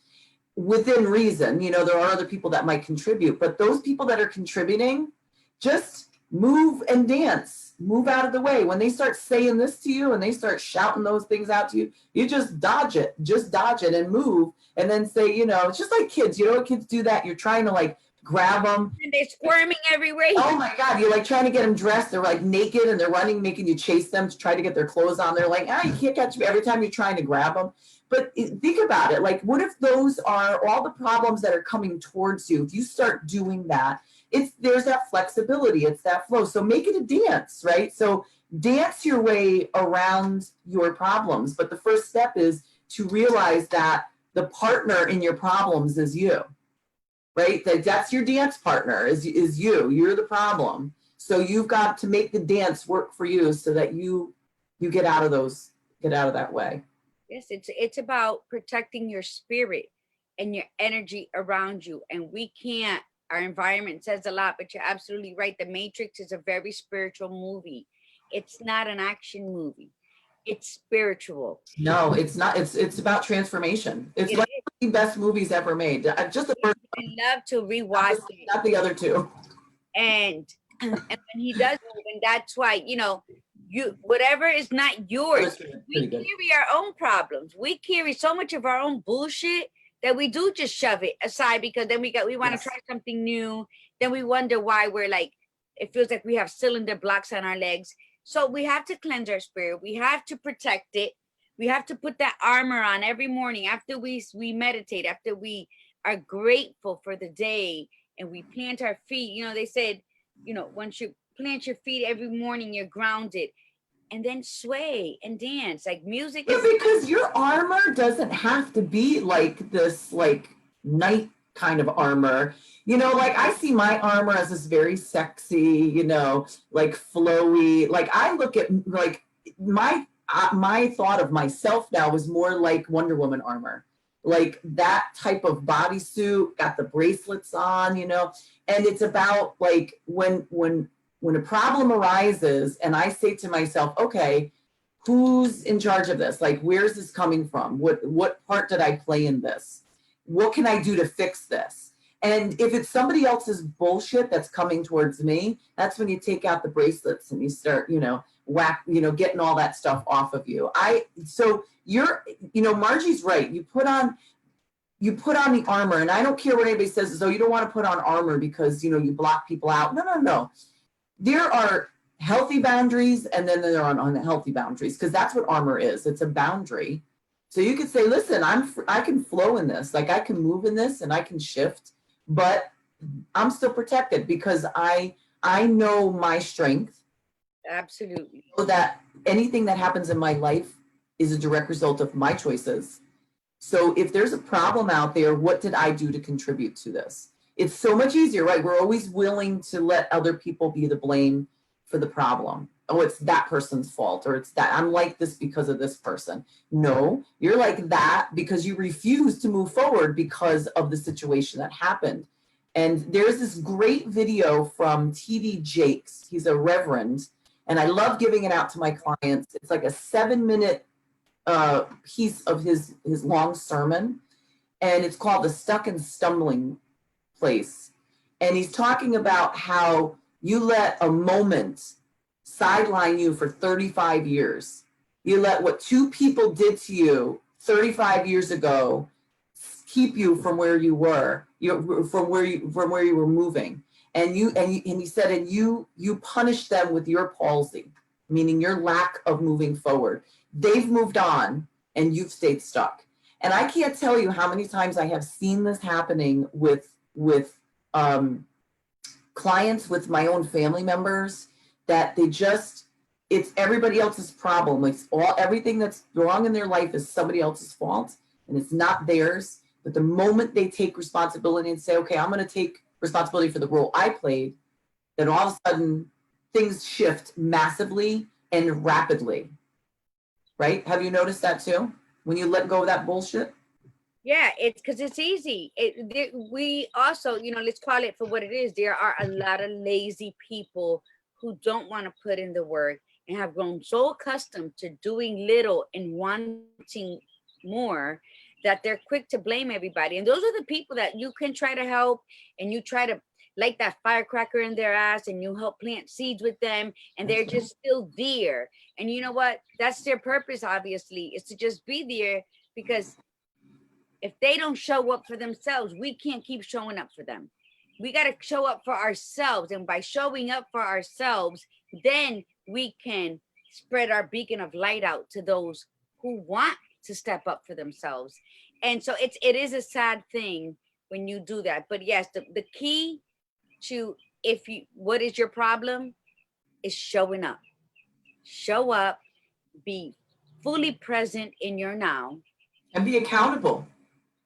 Speaker 1: within reason, there are other people that might contribute, but those people that are contributing, just move and dance, move out of the way. When they start saying this to you and they start shouting those things out to you, you just dodge it and move, and then say, it's just like kids, kids do that. You're trying to like grab them.
Speaker 2: And they're squirming everywhere.
Speaker 1: Oh my God, you're like trying to get them dressed. They're like naked and they're running, making you chase them to try to get their clothes on. They're like, you can't catch me, every time you're trying to grab them. But think about it, like what if those are all the problems that are coming towards you? If you start doing that, there's that flexibility, it's that flow. So make it a dance, right? So dance your way around your problems. But the first step is to realize that the partner in your problems is you, right? That's your dance partner, is you. You're the problem. So you've got to make the dance work for you so that you get out of that way.
Speaker 2: Yes, it's about protecting your spirit and your energy around you. And we can't, our environment says a lot, but you're absolutely right. The Matrix is a very spiritual movie. It's not an action movie. It's spiritual.
Speaker 1: No, it's not. It's about transformation. It's one of the best movies ever made. Just the first
Speaker 2: one. I love to rewatch it.
Speaker 1: Not the other two.
Speaker 2: And when he does it, and that's why, whatever is not yours, we carry our own problems. We carry so much of our own bullshit that we do just shove it aside, because then we want to try something new. Then we wonder why we're like, it feels like we have cylinder blocks on our legs. So we have to cleanse our spirit. We have to protect it. We have to put that armor on every morning after we meditate, after we are grateful for the day and we plant our feet. They said, once you plant your feet every morning, you're grounded. And then sway and dance, like music.
Speaker 1: Because your armor doesn't have to be like this, like knight kind of armor. Like I see my armor as this very sexy, like flowy. Like I look at like my thought of myself now is more like Wonder Woman armor. like that type of bodysuit, got the bracelets on, you know, and it's about like when a problem arises and I say to myself, okay, who's in charge of this? Like, where's this coming from? What part did I play in this? What can I do to fix this? And if it's somebody else's bullshit that's coming towards me, that's when you take out the bracelets and you start, you know, getting all that stuff off of you. So you're, you know, Margie's right. You put on the armor, and I don't care what anybody says, so you don't want to put on armor because, you know, you block people out. No. There are healthy boundaries, and then there are unhealthy boundaries, because that's what armor is. It's a boundary. So you could say, listen, I can flow in this, like I can move in this and I can shift, but I'm still protected because I know my strength.
Speaker 2: Absolutely.
Speaker 1: So that anything that happens in my life is a direct result of my choices. So if there's a problem out there, what did I do to contribute to this? It's so much easier, right? We're always willing to let other people be the blame for the problem. Oh, it's that person's fault, or it's that I'm like this because of this person. No, you're like that because you refuse to move forward because of the situation that happened. And there's this great video from TD Jakes. He's a reverend, and I love giving it out to my clients. It's like a 7-minute piece of his long sermon, and it's called The Stuck and Stumbling Place. And he's talking about how you let a moment sideline you for 35 years. You let what two people did to you 35 years ago keep you from where you were, from where you were moving. And he said, and you punished them with your palsy, meaning your lack of moving forward. They've moved on and you've stayed stuck. And I can't tell you how many times I have seen this happening with clients, with my own family members, that it's everybody else's problem. Like everything that's wrong in their life is somebody else's fault, and it's not theirs. But the moment they take responsibility and say, okay, I'm going to take responsibility for the role I played, then all of a sudden things shift massively and rapidly. Right? Have you noticed that too? When you let go of that bullshit?
Speaker 2: Yeah, it's because it's easy. We also, you know, let's call it for what it is. There are a lot of lazy people who don't want to put in the work and have grown so accustomed to doing little and wanting more that they're quick to blame everybody. And those are the people that you can try to help, and you try to light that firecracker in their ass, and you help plant seeds with them, and they're just still there. And you know what? That's their purpose, obviously, is to just be there, because if they don't show up for themselves, we can't keep showing up for them. We got to show up for ourselves. And by showing up for ourselves, then we can spread our beacon of light out to those who want to step up for themselves. And so it is a sad thing when you do that. But yes, the key to what is your problem is showing up. Show up, be fully present in your now.
Speaker 1: And be accountable.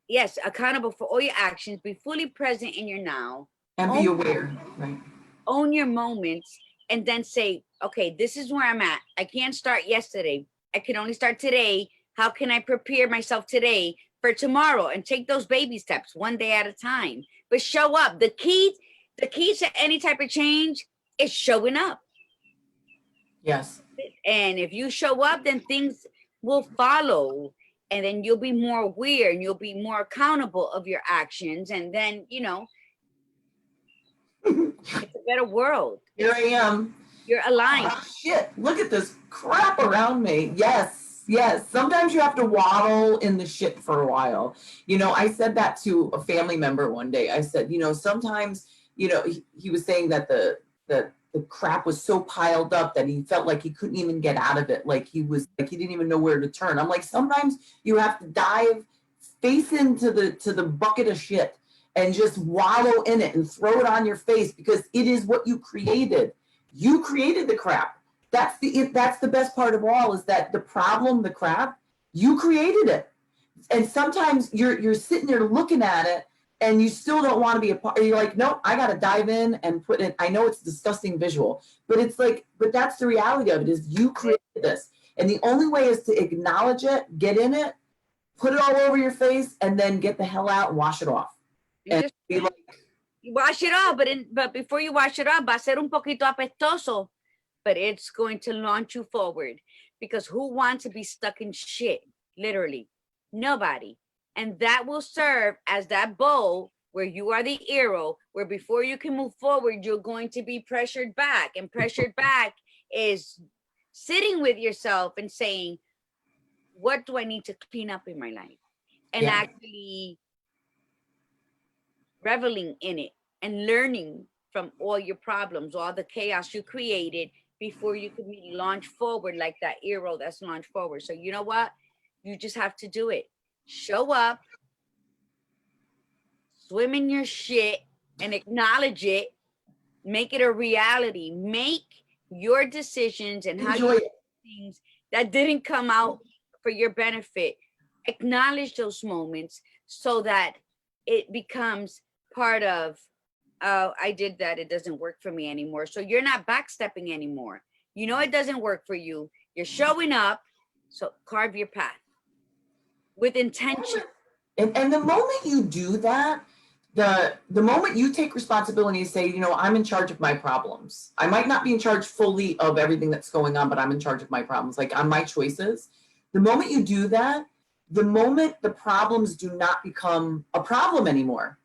Speaker 2: Yes, accountable for all your actions, be fully present in your now.
Speaker 1: And be aware, right?
Speaker 2: Own your moments, and then say, okay, this is where I'm at. I can't start yesterday. I can only start today. How can I prepare myself today for tomorrow? And take those baby steps one day at a time. But show up. The key to any type of change is showing up.
Speaker 1: Yes.
Speaker 2: And if you show up, then things will follow. And then you'll be more aware, and you'll be more accountable of your actions. And then, you know, it's a better world.
Speaker 1: Here I am.
Speaker 2: You're aligned.
Speaker 1: Oh, shit, look at this crap around me. Yes. Sometimes you have to waddle in the shit for a while. You know, I said that to a family member one day. I said, you know, sometimes, you know, he was saying that the crap was so piled up that he felt like he couldn't even get out of it. Like he didn't even know where to turn. I'm like, sometimes you have to dive face into the bucket of shit and just wallow in it and throw it on your face, because it is what you created. You created the crap. That's the best part of all, is that the problem, the crap, you created it. And sometimes you're sitting there looking at it, and you still don't want to be a part. You're like, nope, I got to dive in and put it. I know it's a disgusting visual, but it's like, but that's the reality of it, is you created this. And the only way is to acknowledge it, get in it, put it all over your face, and then get the hell out and wash it off.
Speaker 2: You
Speaker 1: And
Speaker 2: just
Speaker 1: be like,
Speaker 2: wash it off, but before you wash it off, va a ser un poquito apestoso, but it's going to launch you forward. Because who wants to be stuck in shit? Literally, nobody. And that will serve as that bowl where you are the hero, where before you can move forward, you're going to be pressured back. And pressured back is sitting with yourself and saying, what do I need to clean up in my life? And
Speaker 1: yeah.
Speaker 2: actually reveling in it and learning from all your problems, all the chaos you created before you could really launch forward like that arrow that's launched forward. So you know what? You just have to do it. Show up, swim in your shit, and acknowledge it. Make it a reality. Make your decisions and how
Speaker 1: Enjoy
Speaker 2: you
Speaker 1: it.
Speaker 2: do things that didn't come out for your benefit. Acknowledge those moments so that it becomes part of, oh, I did that. It doesn't work for me anymore. So you're not backstepping anymore. You know it doesn't work for you. You're showing up. So carve your path with intention.
Speaker 1: And the moment you do that, the moment you take responsibility and say, you know, I'm in charge of my problems. I might not be in charge fully of everything that's going on, but I'm in charge of my problems, like on my choices. The moment you do that, the moment the problems do not become a problem anymore,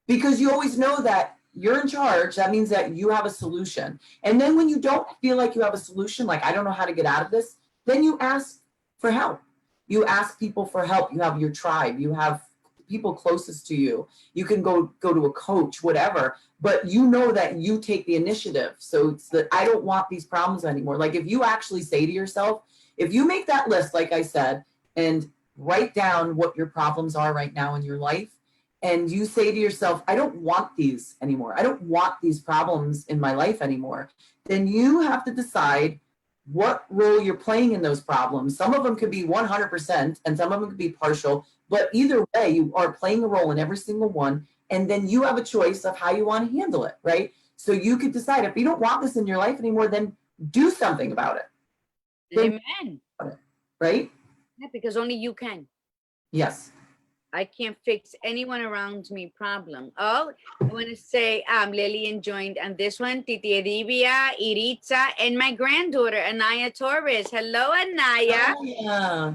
Speaker 1: because you always know that you're in charge, that means that you have a solution. And then when you don't feel like you have a solution, like I don't know how to get out of this, then you ask for help. You ask people for help. You have your tribe. You have people closest to you. You can go to a coach, whatever, but you know that you take the initiative. So it's that I don't want these problems anymore. Like if you actually say to yourself, if you make that list, like I said, and write down what your problems are right now in your life, and you say to yourself, I don't want these anymore. I don't want these problems in my life anymore. Then you have to decide what role you're playing in those problems. Some of them could be 100% and some of them could be partial, but either way, you are playing a role in every single one. And then you have a choice of how you want to handle it, right? So you could decide if you don't want this in your life anymore, then do something about it.
Speaker 2: Amen.
Speaker 1: Right?
Speaker 2: Yeah, because only you can.
Speaker 1: Yes.
Speaker 2: I can't fix anyone around me problem. Oh, I want to say Lillian joined on this one. Titi Edivia, Iritza, and my granddaughter, Anaya Torres. Hello, Anaya.
Speaker 1: Oh, yeah.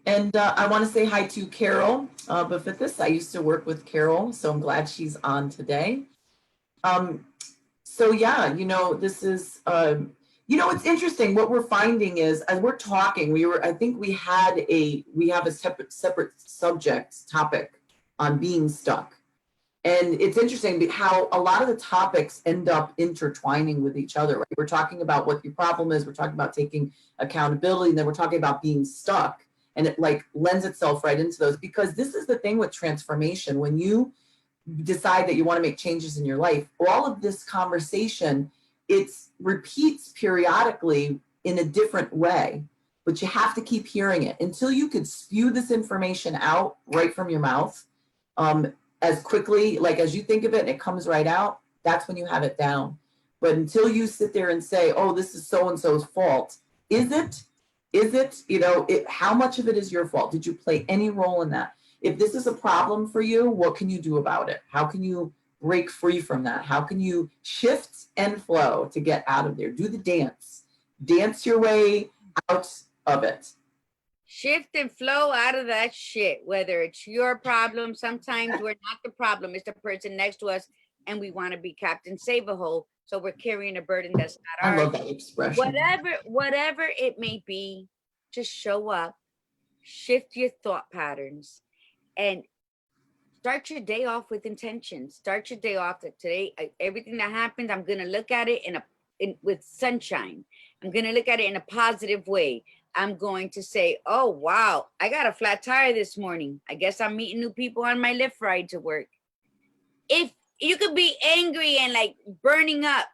Speaker 1: And I want to say hi to Carol Befithis. I used to work with Carol, so I'm glad she's on today. So yeah, you know, this is, you know, it's interesting. What we're finding is, as we're talking, I think we have a separate subject topic on being stuck. And it's interesting how a lot of the topics end up intertwining with each other. Right? We're talking about what your problem is. We're talking about taking accountability, and then we're talking about being stuck. And it like lends itself right into those, because this is the thing with transformation. When you decide that you want to make changes in your life, all of this conversation, it repeats periodically in a different way, but you have to keep hearing it until you could spew this information out right from your mouth. As quickly, like as you think of it and it comes right out, that's when you have it down. But until you sit there and say, oh, this is so-and-so's fault, is it, you know, how much of it is your fault? Did you play any role in that? If this is a problem for you, what can you do about it? How can you break free from that? How can you shift and flow to get out of there? Do the dance your way out of it.
Speaker 2: Shift and flow out of that shit, whether it's your problem. Sometimes we're not the problem, it's the person next to us, and we want to be Captain Save-A-Hole, so we're carrying a burden that's not ours.
Speaker 1: I love that expression.
Speaker 2: Whatever it may be, just show up, shift your thought patterns, and start your day off with intention. Start your day off that today, everything that happens, I'm gonna look at it with sunshine. I'm gonna look at it in a positive way. I'm going to say, oh, wow, I got a flat tire this morning. I guess I'm meeting new people on my Lyft ride to work. If you could be angry and like burning up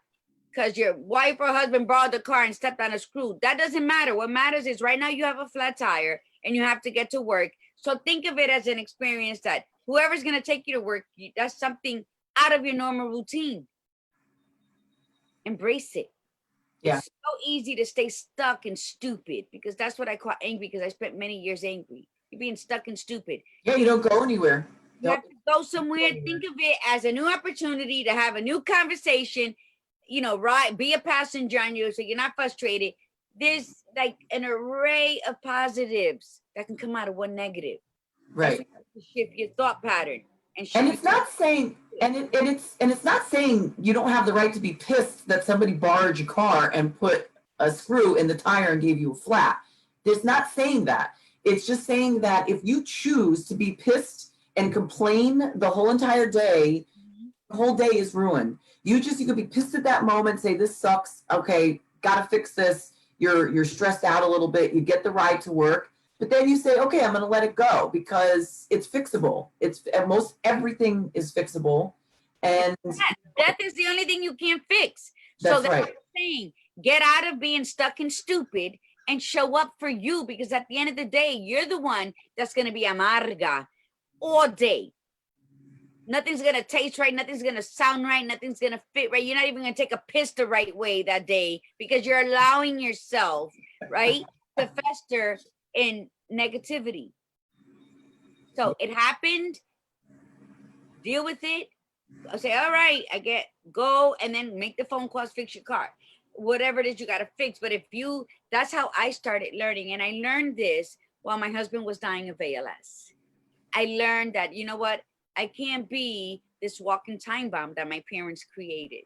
Speaker 2: because your wife or husband borrowed the car and stepped on a screw, that doesn't matter. What matters is right now you have a flat tire and you have to get to work. So think of it as an experience that whoever's going to take you to work, that's something out of your normal routine. Embrace it.
Speaker 1: Yeah.
Speaker 2: It's so easy to stay stuck and stupid, because that's what I call angry, because I spent many years angry. You're being stuck and stupid.
Speaker 1: Yeah, you don't go anywhere.
Speaker 2: You have to go somewhere. Think of it as a new opportunity to have a new conversation, right? Be a passenger on you so you're not frustrated. There's like an array of positives that can come out of one negative.
Speaker 1: Right.
Speaker 2: That's to shift your thought pattern.
Speaker 1: And it's not saying, it's not saying you don't have the right to be pissed that somebody borrowed your car and put a screw in the tire and gave you a flat. There's not saying that. It's just saying that if you choose to be pissed and complain the whole entire day, the whole day is ruined. You could be pissed at that moment, say this sucks. Okay, gotta fix this. You're stressed out a little bit. You get the ride to work. But then you say, okay, I'm going to let it go because it's fixable. Most everything is fixable. And
Speaker 2: death is the only thing you can't fix.
Speaker 1: That's
Speaker 2: so that's
Speaker 1: right.
Speaker 2: what I'm saying. Get out of being stuck and stupid and show up for you, because at the end of the day, you're the one that's going to be amarga all day. Nothing's going to taste right. Nothing's going to sound right. Nothing's going to fit right. You're not even going to take a piss the right way that day because you're allowing yourself, right, to fester in negativity. So it happened. Deal with it. I'll say, all right, go, and then make the phone calls, fix your car, whatever it is you got to fix. But that's how I started learning. And I learned this while my husband was dying of ALS. I learned that, you know what? I can't be this walking time bomb that my parents created,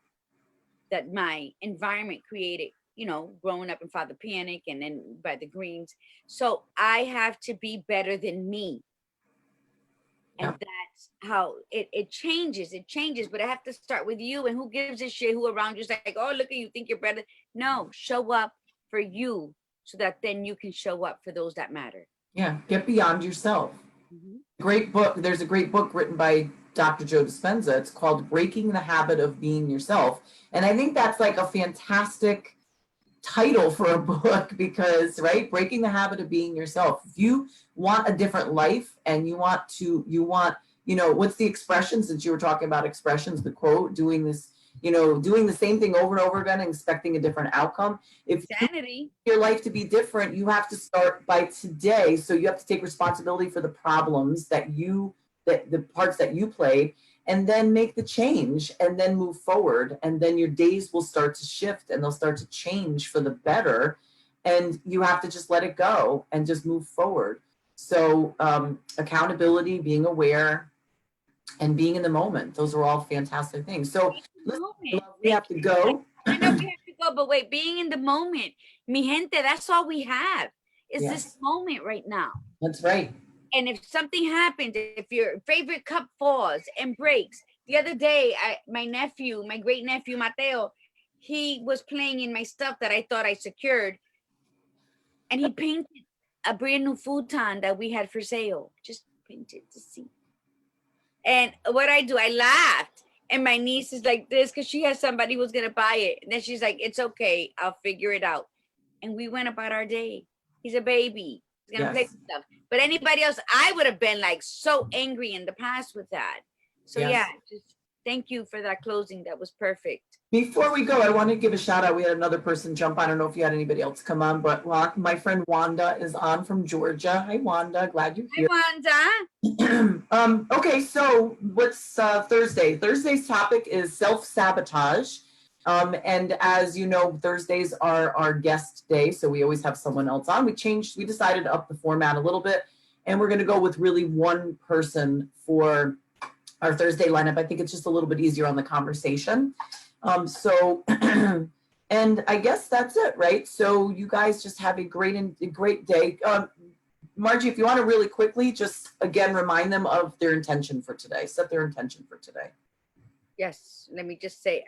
Speaker 2: that my environment created, growing up in Father Panic and then by the Greens. So I have to be better than me. And that's how it changes. It changes, but I have to start with you. And who gives a shit who around you is like, oh, look at you, think you're better. No, show up for you so that then you can show up for those that matter.
Speaker 1: Yeah, get beyond yourself. Great book. There's a great book written by Dr. Joe Dispenza. It's called Breaking the Habit of Being Yourself. And I think that's like a fantastic title for a book because, right, breaking the habit of being yourself. If you want a different life and you want, what's the expression, since you were talking about expressions, the quote, doing this, doing the same thing over and over again and expecting a different outcome. If
Speaker 2: Sanity.
Speaker 1: you want your life to be different, you have to start by today. So you have to take responsibility for the problems that the parts that you played, and then make the change and then move forward. And then your days will start to shift and they'll start to change for the better. And you have to just let it go and just move forward. So accountability, being aware, and being in the moment. Those are all fantastic things. So we have to go.
Speaker 2: I know we have to go, but wait, being in the moment, mi gente, that's all we have is this moment right now.
Speaker 1: That's right.
Speaker 2: And if something happens, if your favorite cup falls and breaks, the other day, my great nephew, Mateo, he was playing in my stuff that I thought I secured. And he painted a brand new futon that we had for sale. Just painted to see. And what I do, I laughed. And my niece is like this because she has somebody who's going to buy it. And then she's like, it's okay. I'll figure it out. And we went about our day. He's a baby. He's going to play with stuff. But anybody else, I would have been like so angry in the past with that. So just thank you for that closing. That was perfect.
Speaker 1: Before we go, I want to give a shout out. We had another person jump on. I don't know if you had anybody else come on, but my friend Wanda is on from Georgia. Hi, Wanda. Glad you're here.
Speaker 2: Hi,
Speaker 1: Wanda. Okay, so what's Thursday? Thursday's topic is self-sabotage. And as you know, Thursdays are our guest day, so we always have someone else on. We decided to up the format a little bit, and we're going to go with really one person for our Thursday lineup. I think it's just a little bit easier on the conversation. And I guess that's it, right? So you guys just have a great day. Margie, if you want to really quickly, just again, remind them of their intention for today. Set their intention for today.
Speaker 2: Yes. Let me just say,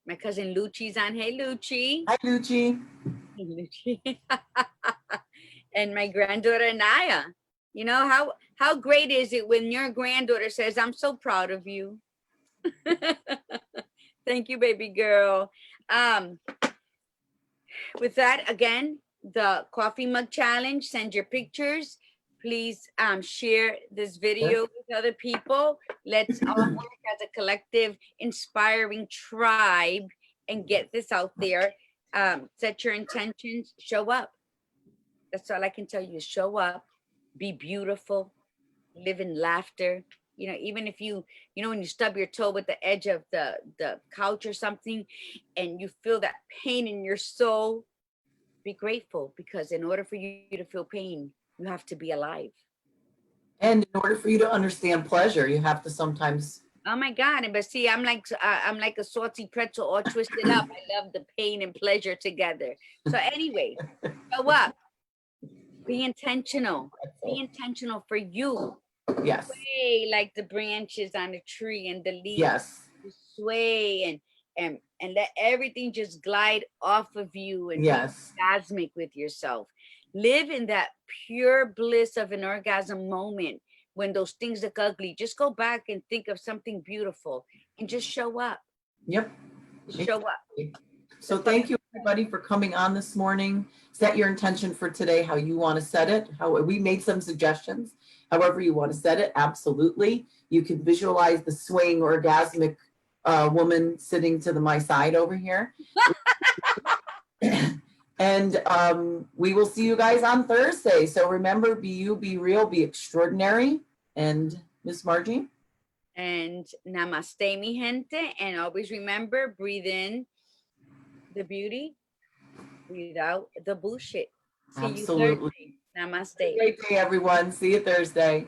Speaker 2: my cousin Luchi's on. Hey, Luchi.
Speaker 1: Hi, Luchi.
Speaker 2: Hey, Luchi. And my granddaughter, Naya. You know, how great is it when your granddaughter says, I'm so proud of you. Thank you, baby girl. With that, again, the coffee mug challenge, send your pictures. Please share this video with other people. Let's all work as a collective, inspiring tribe and get this out there. Set your intentions, show up. That's all I can tell you, show up be beautiful, live in laughter. You know, even if when you stub your toe with the edge of the couch or something and you feel that pain in your soul, be grateful, because in order for you to feel pain, you have to be alive.
Speaker 1: And in order for you to understand pleasure, you have to sometimes.
Speaker 2: Oh my God. And but see, I'm like a salty pretzel all twisted up. I love the pain and pleasure together. So anyway, show up. Be intentional. Be intentional for you.
Speaker 1: Yes.
Speaker 2: Sway like the branches on a tree and the leaves.
Speaker 1: Yes.
Speaker 2: Sway and let everything just glide off of you and
Speaker 1: Yes.
Speaker 2: be orgasmic with yourself. Live in that pure bliss of an orgasm moment. When those things look ugly, just go back and think of something beautiful and just show up.
Speaker 1: Yep.
Speaker 2: Show up.
Speaker 1: So thank you everybody for coming on this morning. Set your intention for today, how you want to set it. How we made some suggestions. However you want to set it, absolutely. You can visualize the swaying orgasmic woman sitting to my side over here. And we will see you guys on Thursday. So remember, be you, be real, be extraordinary. And Miss Margie?
Speaker 2: And namaste, mi gente. And always remember, breathe in the beauty, breathe out the bullshit. See
Speaker 1: Absolutely.
Speaker 2: you Thursday. Namaste.
Speaker 1: Great day, everyone. See you Thursday.